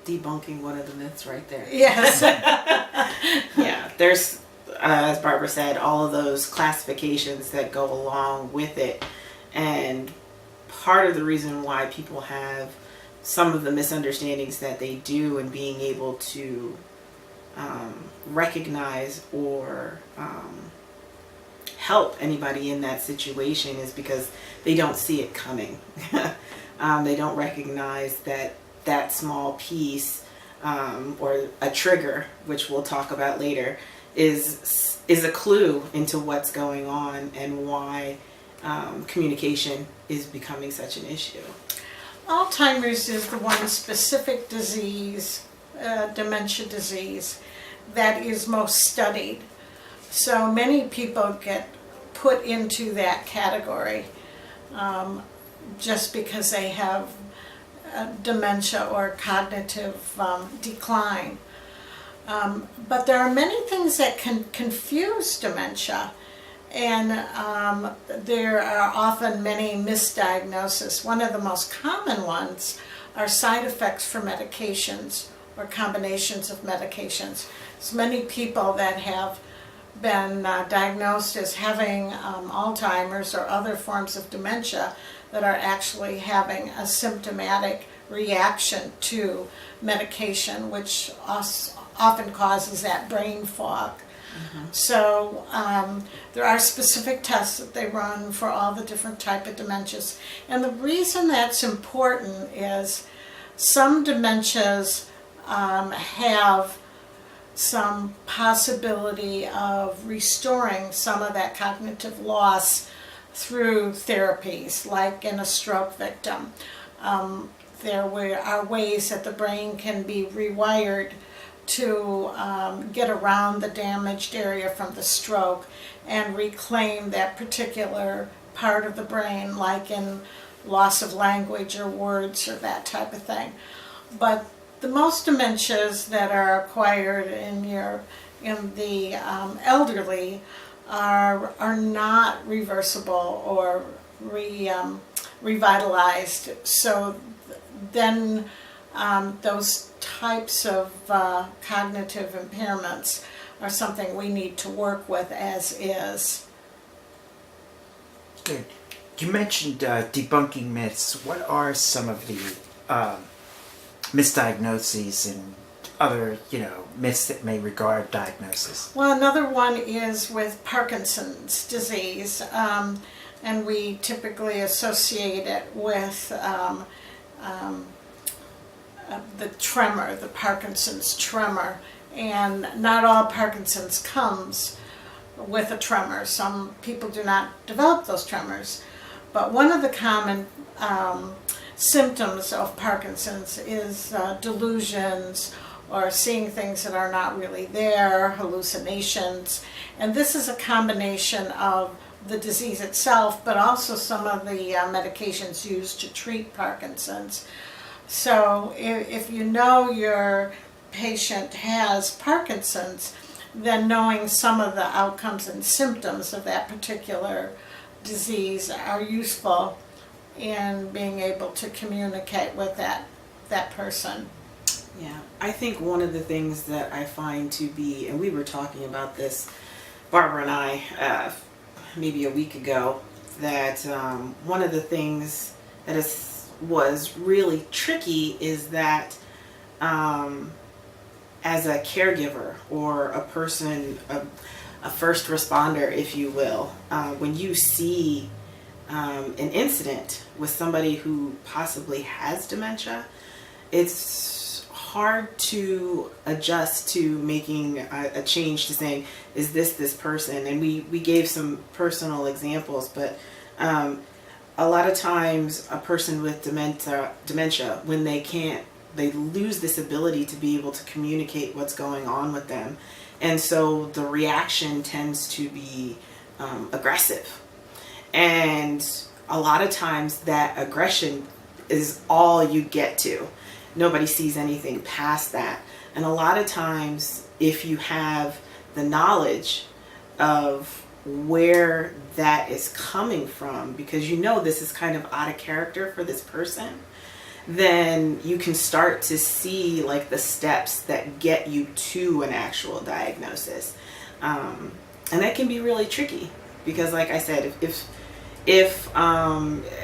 debunking one of the myths right there. yes. Yeah, there's, as Barbara said, all of those classifications that go along with it. And part of the reason why people have some of the misunderstandings that they do and being able to recognize or help anybody in that situation is because they don't see it coming. They don't recognize that small piece or a trigger, which we'll talk about later, is a clue into what's going on and why communication is becoming such an issue. Alzheimer's is the one specific disease, dementia disease, that is most studied. So many people get put into that category just because they have dementia or cognitive decline. But there are many things that can confuse dementia, and there are often many misdiagnoses. One of the most common ones are side effects for medications or combinations of medications. There's many people that have been diagnosed as having Alzheimer's or other forms of dementia that are actually having a symptomatic reaction to medication, which often causes that brain fog. So there are specific tests that they run for all the different type of dementias. And the reason that's important is some dementias have some possibility of restoring some of that cognitive loss through therapies, like in a stroke victim. There are ways that the brain can be rewired to get around the damaged area from the stroke and reclaim that particular part of the brain, like in loss of language or words or that type of thing. But the most dementias that are acquired in the elderly are not reversible or revitalized. So then those types of cognitive impairments are something we need to work with as is. Good. You mentioned debunking myths. What are some of the misdiagnoses and other, myths that may regard diagnosis? Well, another one is with Parkinson's disease, and we typically associate it with the tremor, the Parkinson's tremor. And not all Parkinson's comes with a tremor. Some people do not develop those tremors. But one of the common symptoms of Parkinson's is delusions or seeing things that are not really there, hallucinations. And this is a combination of the disease itself, but also some of the medications used to treat Parkinson's. So if you know your patient has Parkinson's, then knowing some of the outcomes and symptoms of that particular disease are useful in being able to communicate with that person. Yeah, I think one of the things that I find to be, and we were talking about this, Barbara and I, maybe a week ago, that one of the things that was really tricky is that as a caregiver or a person, a first responder, if you will, when you see an incident with somebody who possibly has dementia, it's hard to adjust to making a change to saying, is this person? And we gave some personal examples, but a lot of times a person with dementia, when they lose this ability to be able to communicate what's going on with them. And so the reaction tends to be aggressive. And a lot of times that aggression is all you get to. Nobody sees anything past that. And a lot of times, if you have the knowledge of where that is coming from, because you know this is kind of out of character for this person, then you can start to see like the steps that get you to an actual diagnosis. And that can be really tricky because, like I said, if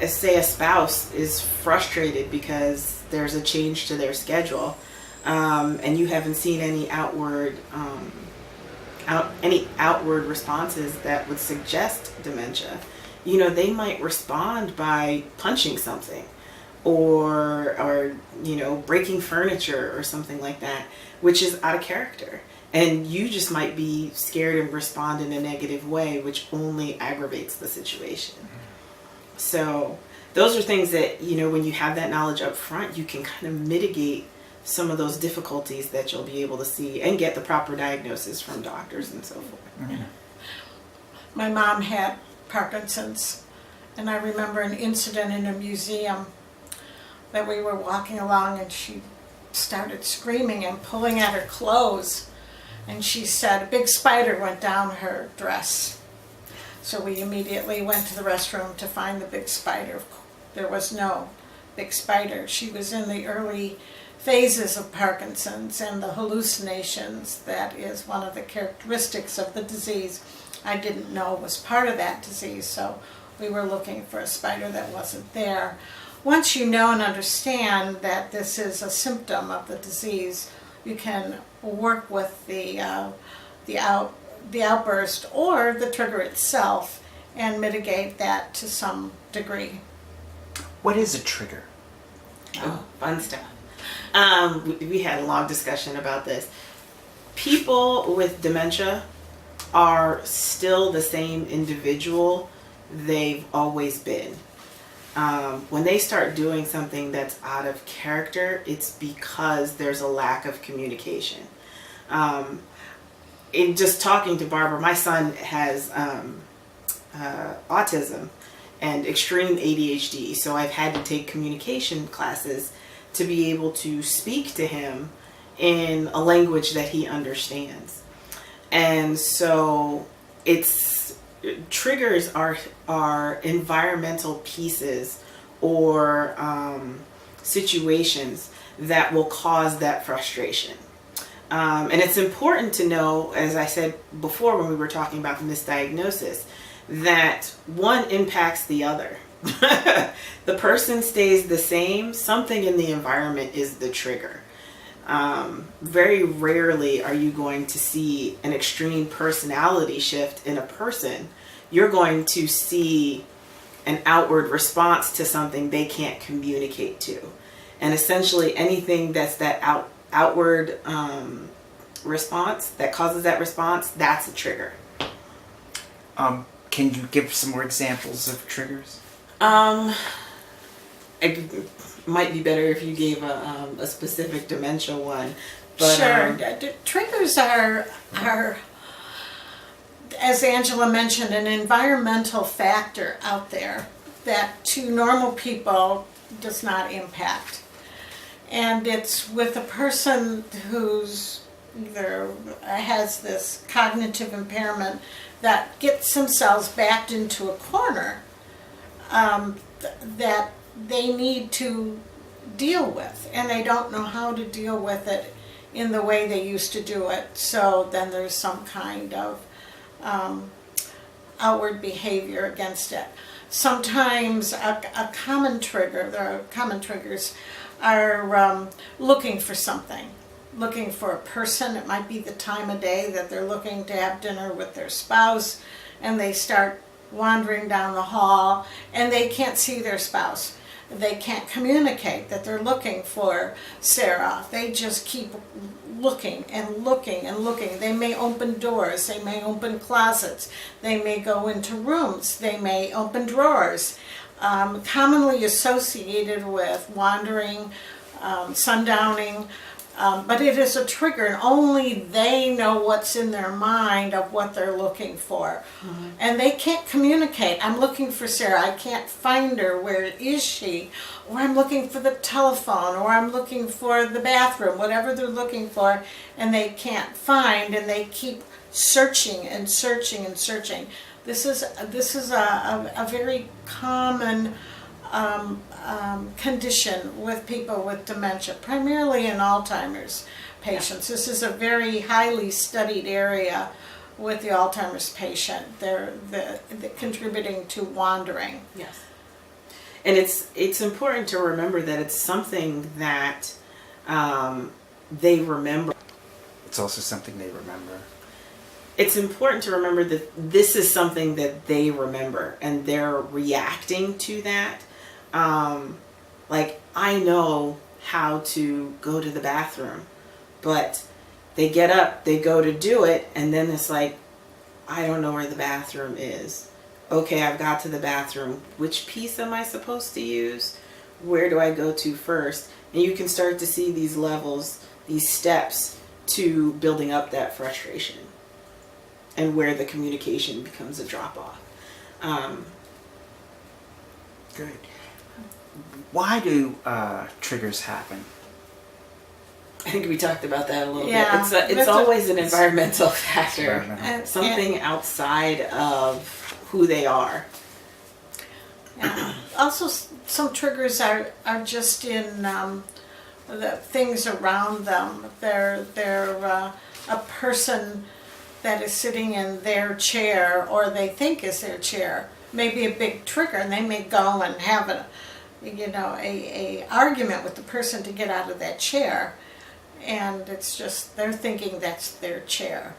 say a spouse is frustrated because there's a change to their schedule, and you haven't seen any outward responses that would suggest dementia, they might respond by punching something or breaking furniture or something like that, which is out of character. And you just might be scared and respond in a negative way, which only aggravates the situation. So those are things that, when you have that knowledge up front, you can kind of mitigate some of those difficulties that you'll be able to see and get the proper diagnosis from doctors and so forth. Mm-hmm. My mom had Parkinson's, and I remember an incident in a museum that we were walking along and she started screaming and pulling at her clothes, and she said a big spider went down her dress. So we immediately went to the restroom to find the big spider. There was no big spider. She was in the early phases of Parkinson's and the hallucinations. That is one of the characteristics of the disease. I didn't know was part of that disease, so we were looking for a spider that wasn't there. Once you know and understand that this is a symptom of the disease, you can work with the outburst or the trigger itself and mitigate that to some degree. What is a trigger? Oh, fun stuff. We had a long discussion about this. People with dementia are still the same individual they've always been. When they start doing something that's out of character, it's because there's a lack of communication. In just talking to Barbara, my son has autism and extreme ADHD, so I've had to take communication classes to be able to speak to him in a language that he understands. And so triggers are environmental pieces or situations that will cause that frustration. And it's important to know, as I said before when we were talking about the misdiagnosis, that one impacts the other. The person stays the same, something in the environment is the trigger. Very rarely are you going to see an extreme personality shift in a person. You're going to see an outward response to something they can't communicate to. And essentially anything that's that outward response that causes that response, that's a trigger. Can you give some more examples of triggers? It might be better if you gave a specific dementia one. But, sure. Triggers are, as Angela mentioned, an environmental factor out there that to normal people does not impact. And it's with a person who's either has this cognitive impairment that gets themselves backed into a corner that they need to deal with, and they don't know how to deal with it in the way they used to do it. So then there's some kind of outward behavior against it. Sometimes a common trigger, there are common triggers, are looking for something, looking for a person. It might be the time of day that they're looking to have dinner with their spouse, and they start wandering down the hall and they can't see their spouse. They can't communicate that they're looking for Sarah. They just keep looking and looking and looking. They may open doors, they may open closets, they may go into rooms, they may open drawers. Commonly associated with wandering, sundowning, But it is a trigger, and only they know what's in their mind of what they're looking for. And they can't communicate. I'm looking for Sarah. I can't find her. Where is she? Or I'm looking for the telephone, or I'm looking for the bathroom, whatever they're looking for, and they can't find, and they keep searching and searching and searching. This is a very common condition with people with dementia, primarily in Alzheimer's patients. This is a very highly studied area with the Alzheimer's patient. They're contributing to wandering. Yes. And it's important to remember that it's something that they remember. It's also something they remember. It's important to remember that this is something that they remember, and they're reacting to that. Like, I know how to go to the bathroom, but they get up, they go to do it, and then it's like, I don't know where the bathroom is. Okay, I've got to the bathroom. Which piece am I supposed to use? Where do I go to first? And you can start to see these levels, these steps to building up that frustration, and where the communication becomes a drop-off. Good. Why do triggers happen? I think we talked about that a little Yeah, bit. It's always an environmental factor. Environmental. Something outside of who they are. Yeah. Also, some triggers are just in the things around them. They're a person that is sitting in their chair, or they think is their chair, may be a big trigger, and they may go and have a argument with the person to get out of that chair, and it's just they're thinking that's their chair.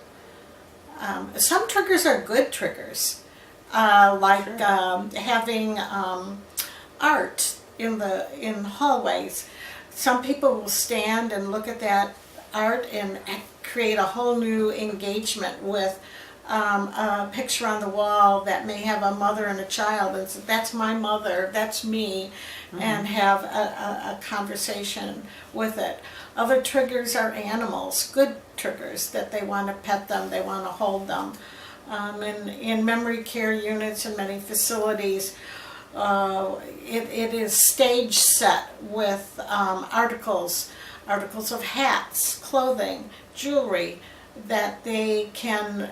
Some triggers are good triggers, like having art in hallways. Some people will stand and look at that art and create a whole new engagement with a picture on the wall that may have a mother and a child, and say, that's my mother, that's me, and have a conversation with it. Other triggers are animals, good triggers, that they want to pet them, they want to hold them. In memory care units in many facilities, it is stage set with articles of hats, clothing, jewelry, that they can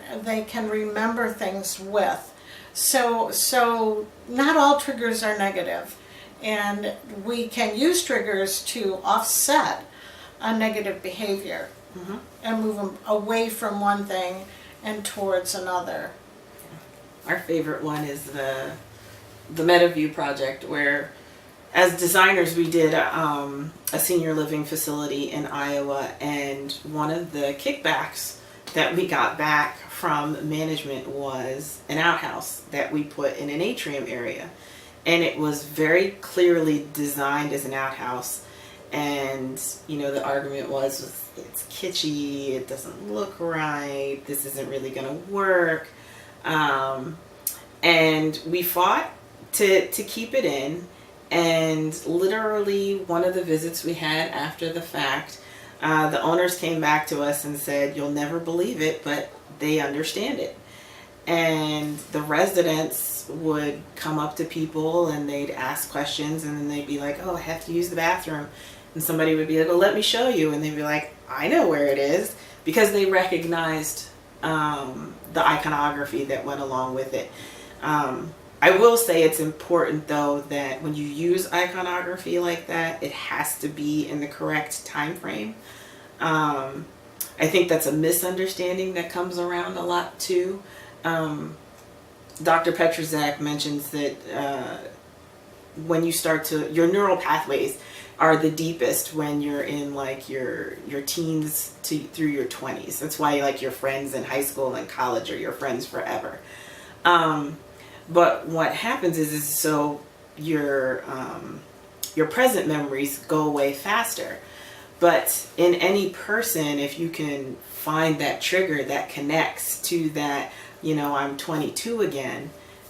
remember things with. So not all triggers are negative, and we can use triggers to offset a negative behavior and move them away from one thing and towards another. Our favorite one is the MetaView project, where as designers we did a senior living facility in Iowa, and one of the kickbacks that we got back from management was an outhouse that we put in an atrium area, and it was very clearly designed as an outhouse. And the argument was it's kitschy, it doesn't look right, this isn't really going to work, and we fought to keep it in. And literally one of the visits we had after the fact, the owners came back to us and said, you'll never believe it, but they understand it. And the residents would come up to people and they'd ask questions, and then they'd be like, oh, I have to use the bathroom. And somebody would be like, well, let me show you. And they'd be like, I know where it is, because they recognized the iconography that went along with it. I will say it's important, though, that when you use iconography like that, it has to be in the correct time frame. I think that's a misunderstanding that comes around a lot, too. Dr. Petrozak mentions that when you start to, your neural pathways are the deepest when you're in like your teens through your 20s. That's why like your friends in high school and college are your friends forever. But what happens is so your present memories go away faster. But in any person, if you can find that trigger that connects to that, I'm 22 again,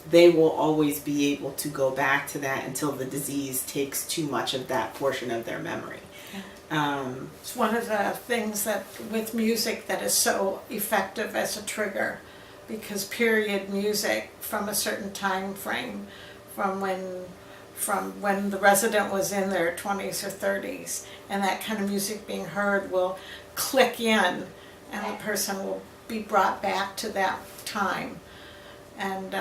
they will always be able to go back to that until the disease takes too much of that portion of their memory. It's one of the things that with music that is so effective as a trigger, because period music from a certain time frame, from when the resident was in their 20s or 30s, and that kind of music being heard will click in, and the person will be brought back to that time, and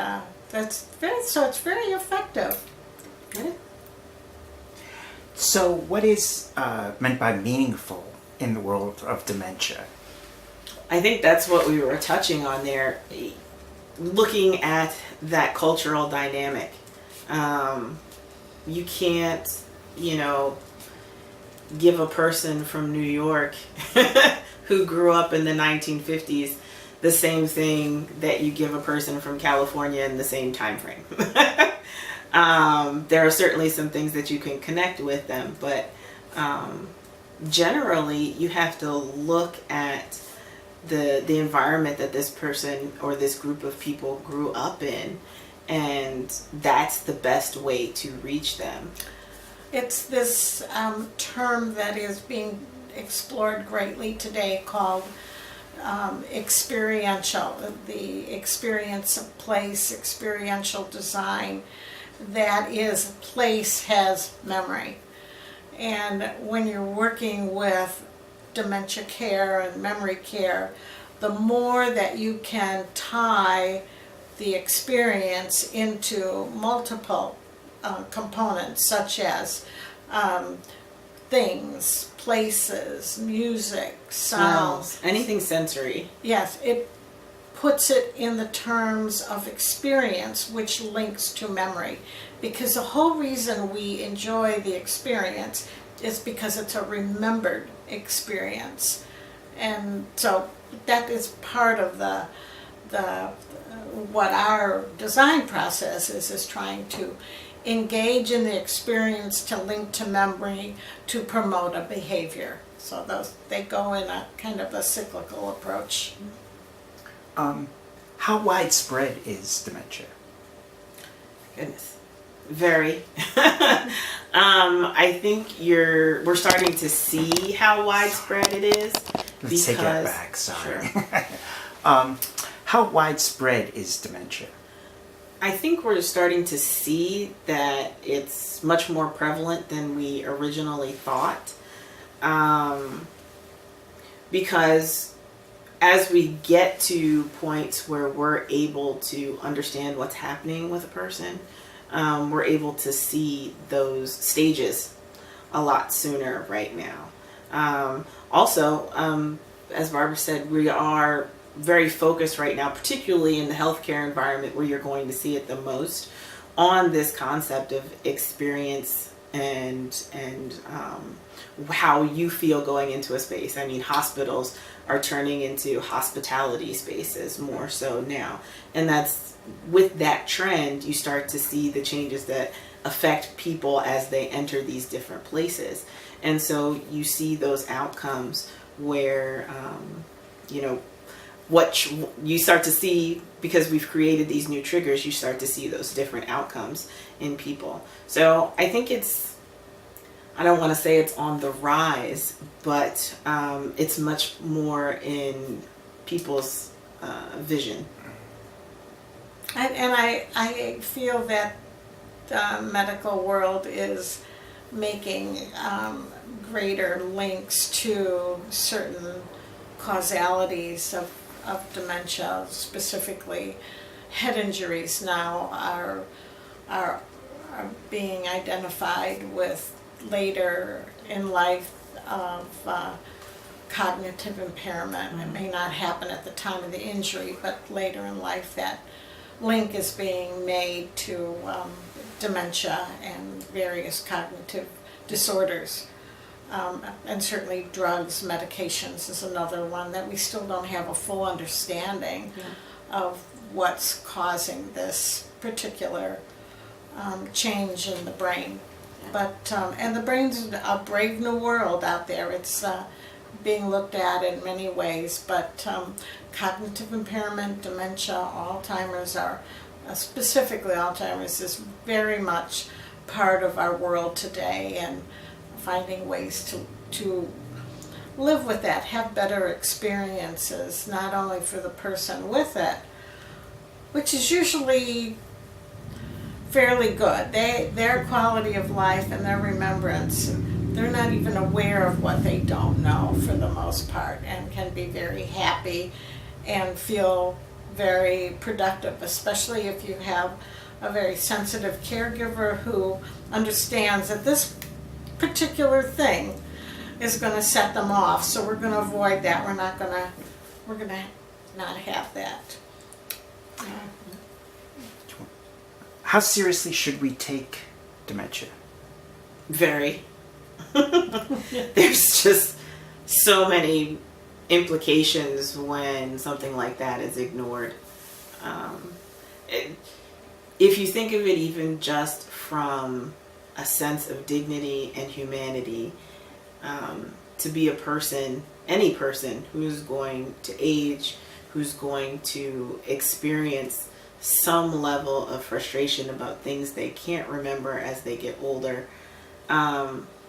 it's very effective. Yeah. So, what is meant by meaningful in the world of dementia? I think that's what we were touching on there, looking at that cultural dynamic. You can't, give a person from New York who grew up in the 1950s the same thing that you give a person from California in the same time frame. There are certainly some things that you can connect with them, but generally you have to look at the environment that this person or this group of people grew up in, and that's the best way to reach them. It's this term that is being explored greatly today called experiential, the experience of place, experiential design. That is, place has memory. And when you're working with dementia care and memory care, the more that you can tie the experience into multiple components, such as things, places, music, sounds, anything sensory. Yes, it puts it in the terms of experience, which links to memory. Because the whole reason we enjoy the experience is because it's a remembered experience. And so that is part of the what our design process is trying to engage in the experience to link to memory to promote a behavior. So they go in a kind of a cyclical approach. How widespread is dementia? Goodness, very. I think we're starting to see how widespread it is. Let's take that back. Sorry. Sure. How widespread is dementia? I think we're starting to see that it's much more prevalent than we originally thought, because as we get to points where we're able to understand what's happening with a person, we're able to see those stages a lot sooner right now. Also, as Barbara said, we are very focused right now, particularly in the healthcare environment where you're going to see it the most, on this concept of experience and how you feel going into a space. I mean, hospitals are turning into hospitality spaces more so now. And that's, with that trend, you start to see the changes that affect people as they enter these different places. And so you see those outcomes where, what you start to see, because we've created these new triggers, you start to see those different outcomes in people. So I think I don't want to say it's on the rise, but it's much more in people's vision. And I feel that the medical world is making greater links to certain causalities of dementia, specifically head injuries now are being identified with later in life of cognitive impairment. Mm-hmm. It may not happen at the time of the injury, but later in life that link is being made to dementia and various cognitive disorders. And certainly drugs, medications is another one that we still don't have a full understanding of what's causing this particular change in the brain. But and the brain's a brave new world out there. It's being looked at in many ways, but cognitive impairment, dementia, Alzheimer's are specifically Alzheimer's, is very much part of our world today, and finding ways to live with that, have better experiences, not only for the person with it, which is usually fairly good. Their quality of life and their remembrance, they're not even aware of what they don't know for the most part, and can be very happy and feel very productive, especially if you have a very sensitive caregiver who understands that this particular thing is going to set them off. So we're going to avoid that. We're going to not have that. How seriously should we take dementia? Very. There's just so many implications when something like that is ignored. If you think of it even just from a sense of dignity and humanity, to be a person, any person who's going to age, who's going to experience some level of frustration about things they can't remember as they get older,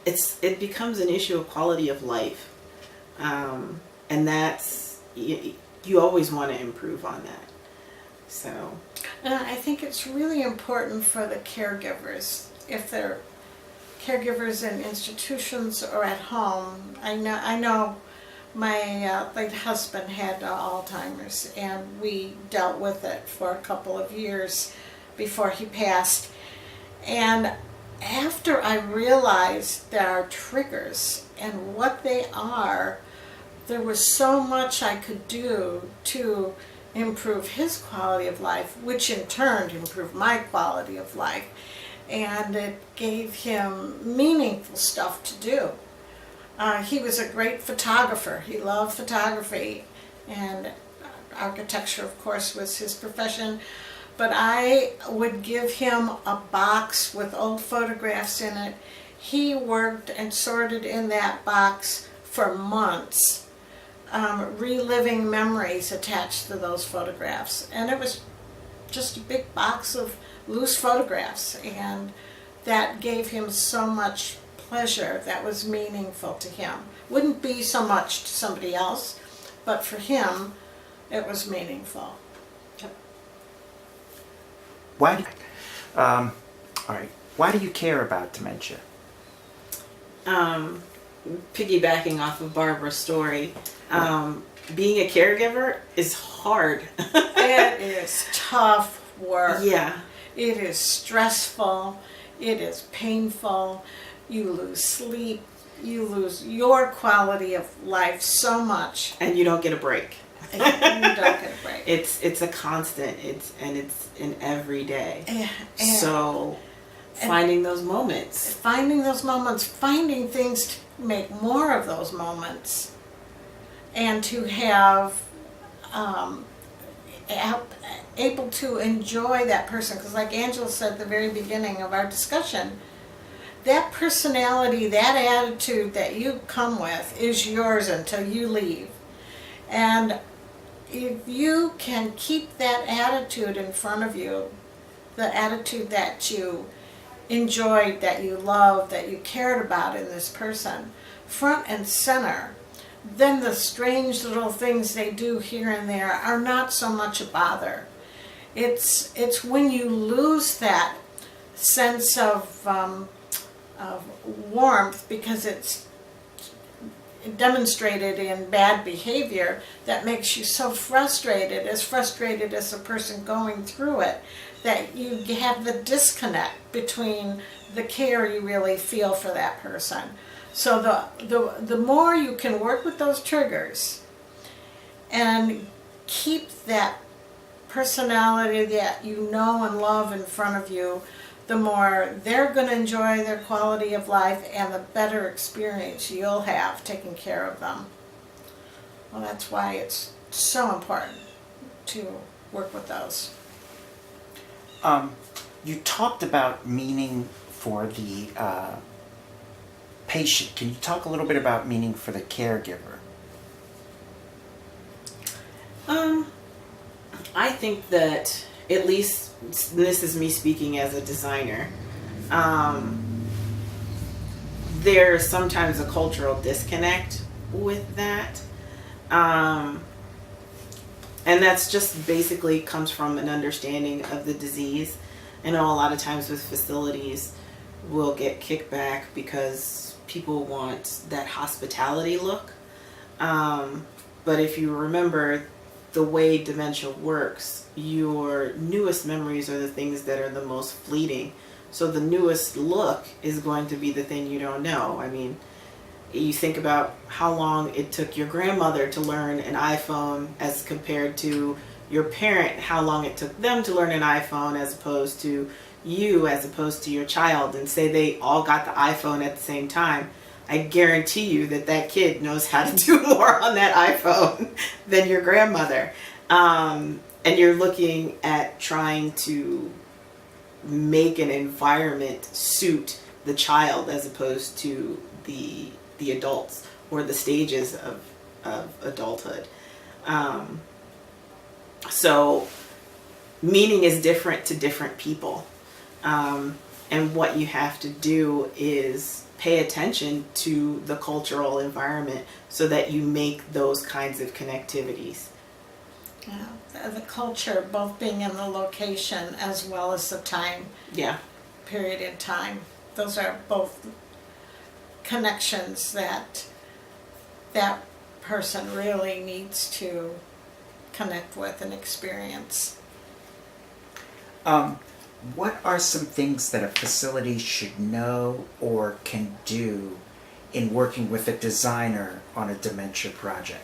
it becomes an issue of quality of life, and that's, you always want to improve on that. So, and I think it's really important for the caregivers, if they're caregivers in institutions or at home. I know my late husband had Alzheimer's, and we dealt with it for a couple of years before he passed. And after I realized there are triggers and what they are, there was so much I could do to improve his quality of life, which in turn improved my quality of life. And it gave him meaningful stuff to do. He was a great photographer. He loved photography, and architecture, of course, was his profession. But I would give him a box with old photographs in it. He worked and sorted in that box for months, reliving memories attached to those photographs. And it was just a big box of loose photographs, and that gave him so much pleasure. That was meaningful to him. Wouldn't be so much to somebody else, but for him it was meaningful. Why? All right. Why do you care about dementia? Piggybacking off of Barbara's story, being a caregiver is hard. It is tough work. Yeah. It is stressful. It is painful. You lose sleep. You lose your quality of life so much. And you don't get a break. You don't get a break. It's a constant. It's in every day. And So finding those moments. finding things to make more of those moments, and to have able to enjoy that person. Because like Angela said at the very beginning of our discussion, that personality, that attitude that you come with is yours until you leave. And if you can keep that attitude in front of you, the attitude that you enjoyed, that you loved, that you cared about in this person, front and center, then the strange little things they do here and there are not so much a bother. It's when you lose that sense of warmth, because it's demonstrated in bad behavior, that makes you so frustrated as the person going through it, that you have the disconnect between the care you really feel for that person. So the more you can work with those triggers and keep that personality that you know and love in front of you, the more they're going to enjoy their quality of life, and the better experience you'll have taking care of them. Well, that's why it's so important to work with those. You talked about meaning for the patient. Can you talk a little bit about meaning for the caregiver? I think that at least this is me speaking as a designer, there's sometimes a cultural disconnect with that. And that's just basically comes from an understanding of the disease. I know a lot of times with facilities we'll get kickback because people want that hospitality look. But if you remember the way dementia works, your newest memories are the things that are the most fleeting. So the newest look is going to be the thing you don't know. I mean, you think about how long it took your grandmother to learn an iPhone as compared to your parent, how long it took them to learn an iPhone as opposed to you, as opposed to your child, and say they all got the iPhone at the same time. I guarantee you that that kid knows how to do more on that iPhone than your grandmother. And you're looking at trying to make an environment suit the child as opposed to the adults or the stages of adulthood. So meaning is different to different people. And what you have to do is pay attention to the cultural environment so that you make those kinds of connectivities. Yeah, the culture, both being in the location as well as the time, period in time. Those are both connections that that person really needs to connect with and experience. What are some things that a facility should know or can do in working with a designer on a dementia project?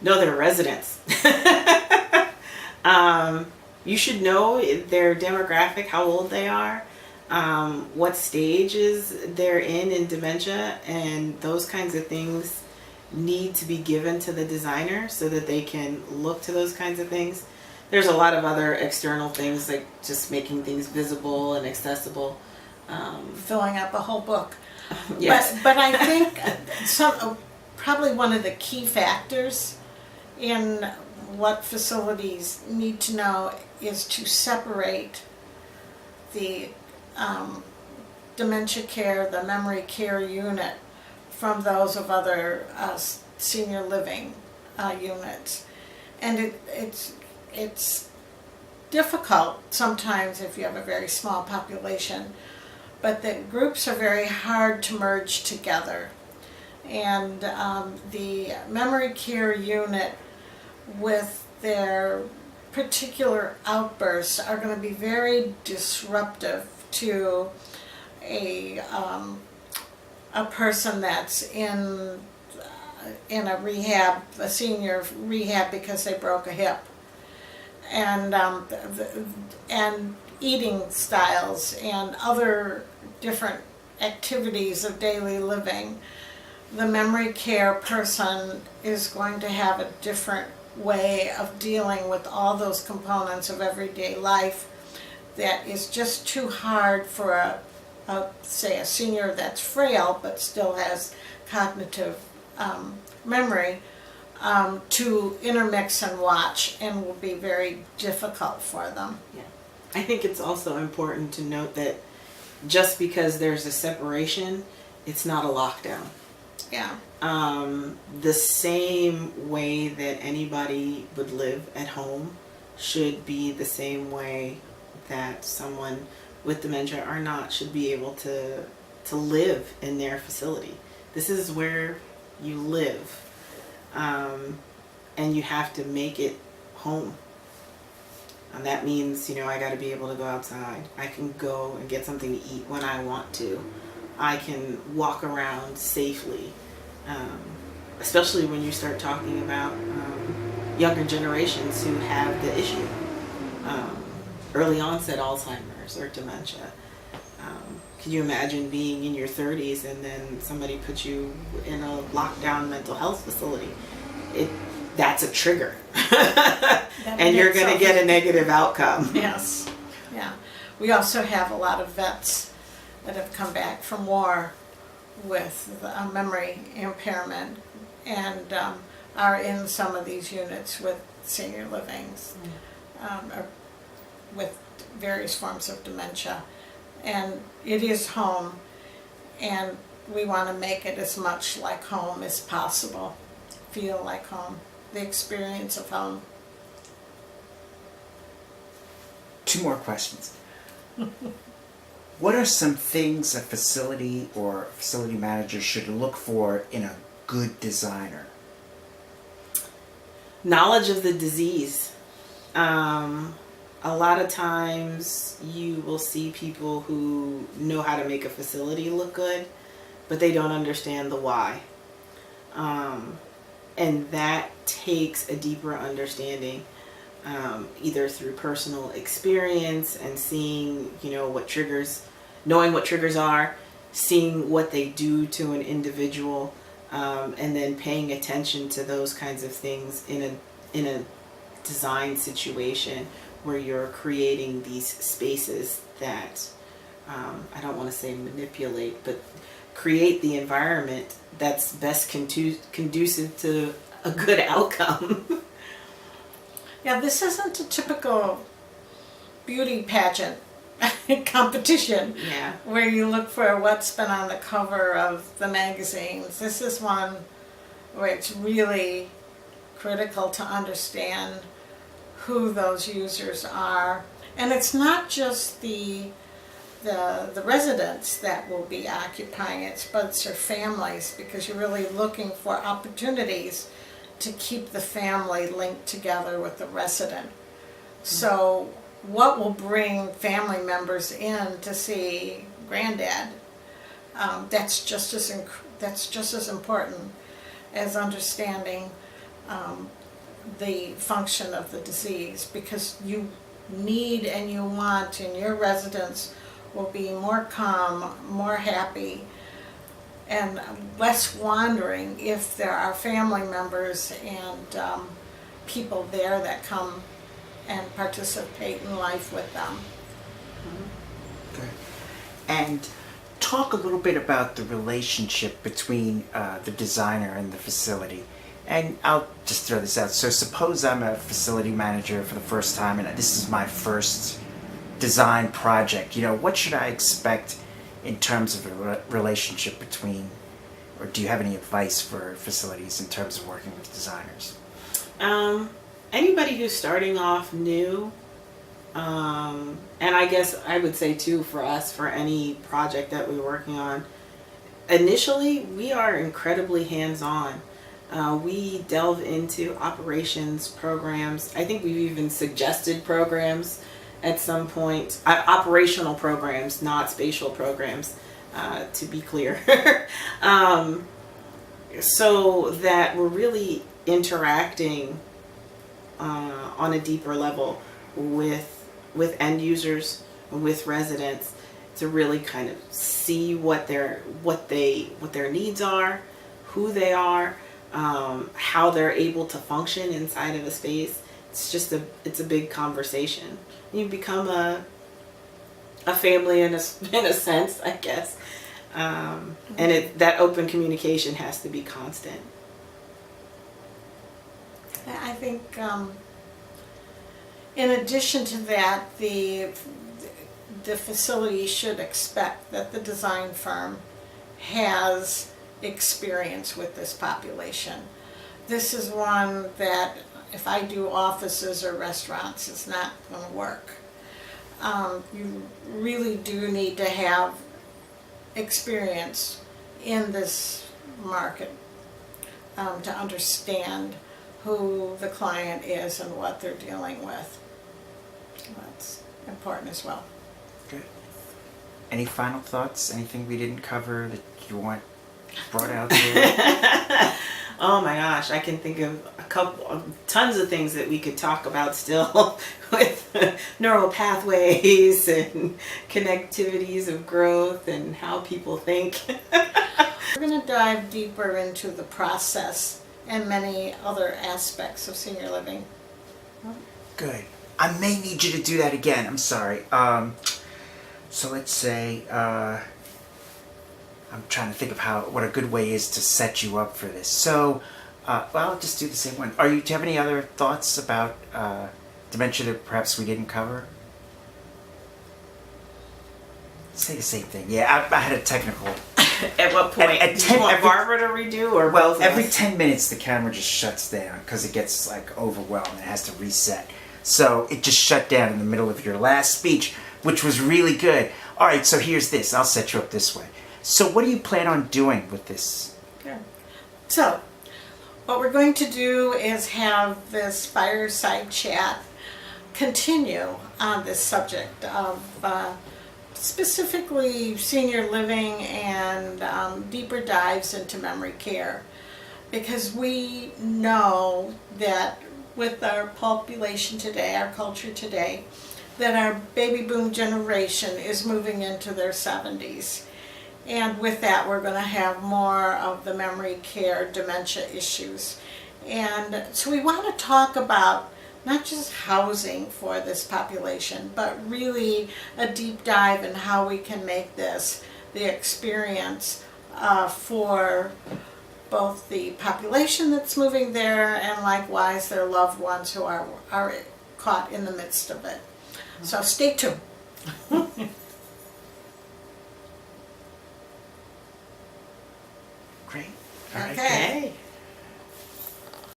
Know their residents. You should know their demographic, how old they are, what stages they're in dementia, and those kinds of things need to be given to the designer so that they can look to those kinds of things. There's a lot of other external things like just making things visible and accessible. Filling up a whole book. Yes. But I think probably one of the key factors in what facilities need to know is to separate the dementia care, the memory care unit from those of other senior living units. And it's difficult sometimes if you have a very small population, but the groups are very hard to merge together. And the memory care unit with their particular outbursts are going to be very disruptive to a person that's in a rehab, a senior rehab because they broke a hip. And eating styles and other different activities of daily living. The memory care person is going to have a different way of dealing with all those components of everyday life that is just too hard for say a senior that's frail but still has cognitive memory to intermix and watch, and will be very difficult for them. Yeah. I think it's also important to note that just because there's a separation, it's not a lockdown. Yeah. The same way that anybody would live at home should be the same way that someone with dementia or not should be able to live in their facility. This is where you live. And you have to make it home. And that means, I got to be able to go outside. I can go and get something to eat when I want to. I can walk around safely. Especially when you start talking about younger generations who have the issue. Early onset Alzheimer's or dementia. Can you imagine being in your 30s and then somebody puts you in a lockdown mental health facility? That's a trigger. And you're going to get a negative outcome. Yes. Yeah. We also have a lot of vets that have come back from war with memory impairment and are in some of these units with senior livings, or with various forms of dementia. And it is home, and we want to make it as much like home as possible. Feel like home, the experience of home. 2 more questions. What are some things a facility or facility manager should look for in a good designer? Knowledge of the disease. A lot of times you will see people who know how to make a facility look good, but they don't understand the why. And that takes a deeper understanding, either through personal experience and seeing, knowing what triggers are, seeing what they do to an individual, and then paying attention to those kinds of things in a design situation where you're creating these spaces that, I don't want to say manipulate, but create the environment that's best conducive to a good outcome. Yeah, this isn't a typical beauty pageant competition where you look for what's been on the cover of the magazines. This is one where it's really critical to understand who those users are. And it's not just the residents that will be occupying it, but it's their families, because you're really looking for opportunities to keep the family linked together with the resident. So what will bring family members in to see granddad? That's just as important as understanding the function of the disease, because you need and you want, and your residents will be more calm, more happy, and less wandering if there are family members and people there that come and participate in life with them. Good. And talk a little bit about the relationship between the designer and the facility. And I'll just throw this out. So suppose I'm a facility manager for the first time and this is my first design project. What should I expect in terms of a relationship between, or do you have any advice for facilities in terms of working with designers? Anybody who's starting off new, and I guess I would say too for us, for any project that we're working on, initially we are incredibly hands-on. We delve into operations programs. I think we've even suggested programs at some point, operational programs, not spatial programs, to be clear. So that we're really interacting on a deeper level with end users, with residents, to really kind of see what their needs are, who they are, how they're able to function inside of a space. It's a big conversation. You become a family in a sense, I guess. And that open communication has to be constant. I think in addition to that, the facility should expect that the design firm has experience with this population. This is one that if I do offices or restaurants, it's not going to work. You really do need to have experience in this market to understand who the client is and what they're dealing with. That's important as well. Good. Any final thoughts? Anything we didn't cover that you want brought out there? Oh my gosh, I can think of tons of things that we could talk about still with neural pathways and connectivities of growth and how people think. We're going to dive deeper into the process and many other aspects of senior living. Good. I may need you to do that again. I'm sorry. So let's say, I'm trying to think of what a good way is to set you up for this. So, Well, I'll just do the same one. Do you have any other thoughts about dementia that perhaps we didn't cover? Say the same thing. Yeah, I had a technical. At what point? At Do you want Barbara to redo, or Well, both of every us? 10 minutes the camera just shuts down because it gets like overwhelmed and it has to reset. So it just shut down in the middle of your last speech, which was really good. All right, so here's this. I'll set you up this way. So what do you plan on doing with this? Okay. So, what we're going to do is have this fireside chat continue on this subject of specifically senior living and deeper dives into memory care, because we know that with our population today, our culture today, that our baby boom generation is moving into their 70s. And with that, we're going to have more of the memory care dementia issues. And so we want to talk about not just housing for this population, but really a deep dive in how we can make this the experience for both the population that's moving there and likewise their loved ones who are caught in the midst of it. So stay tuned.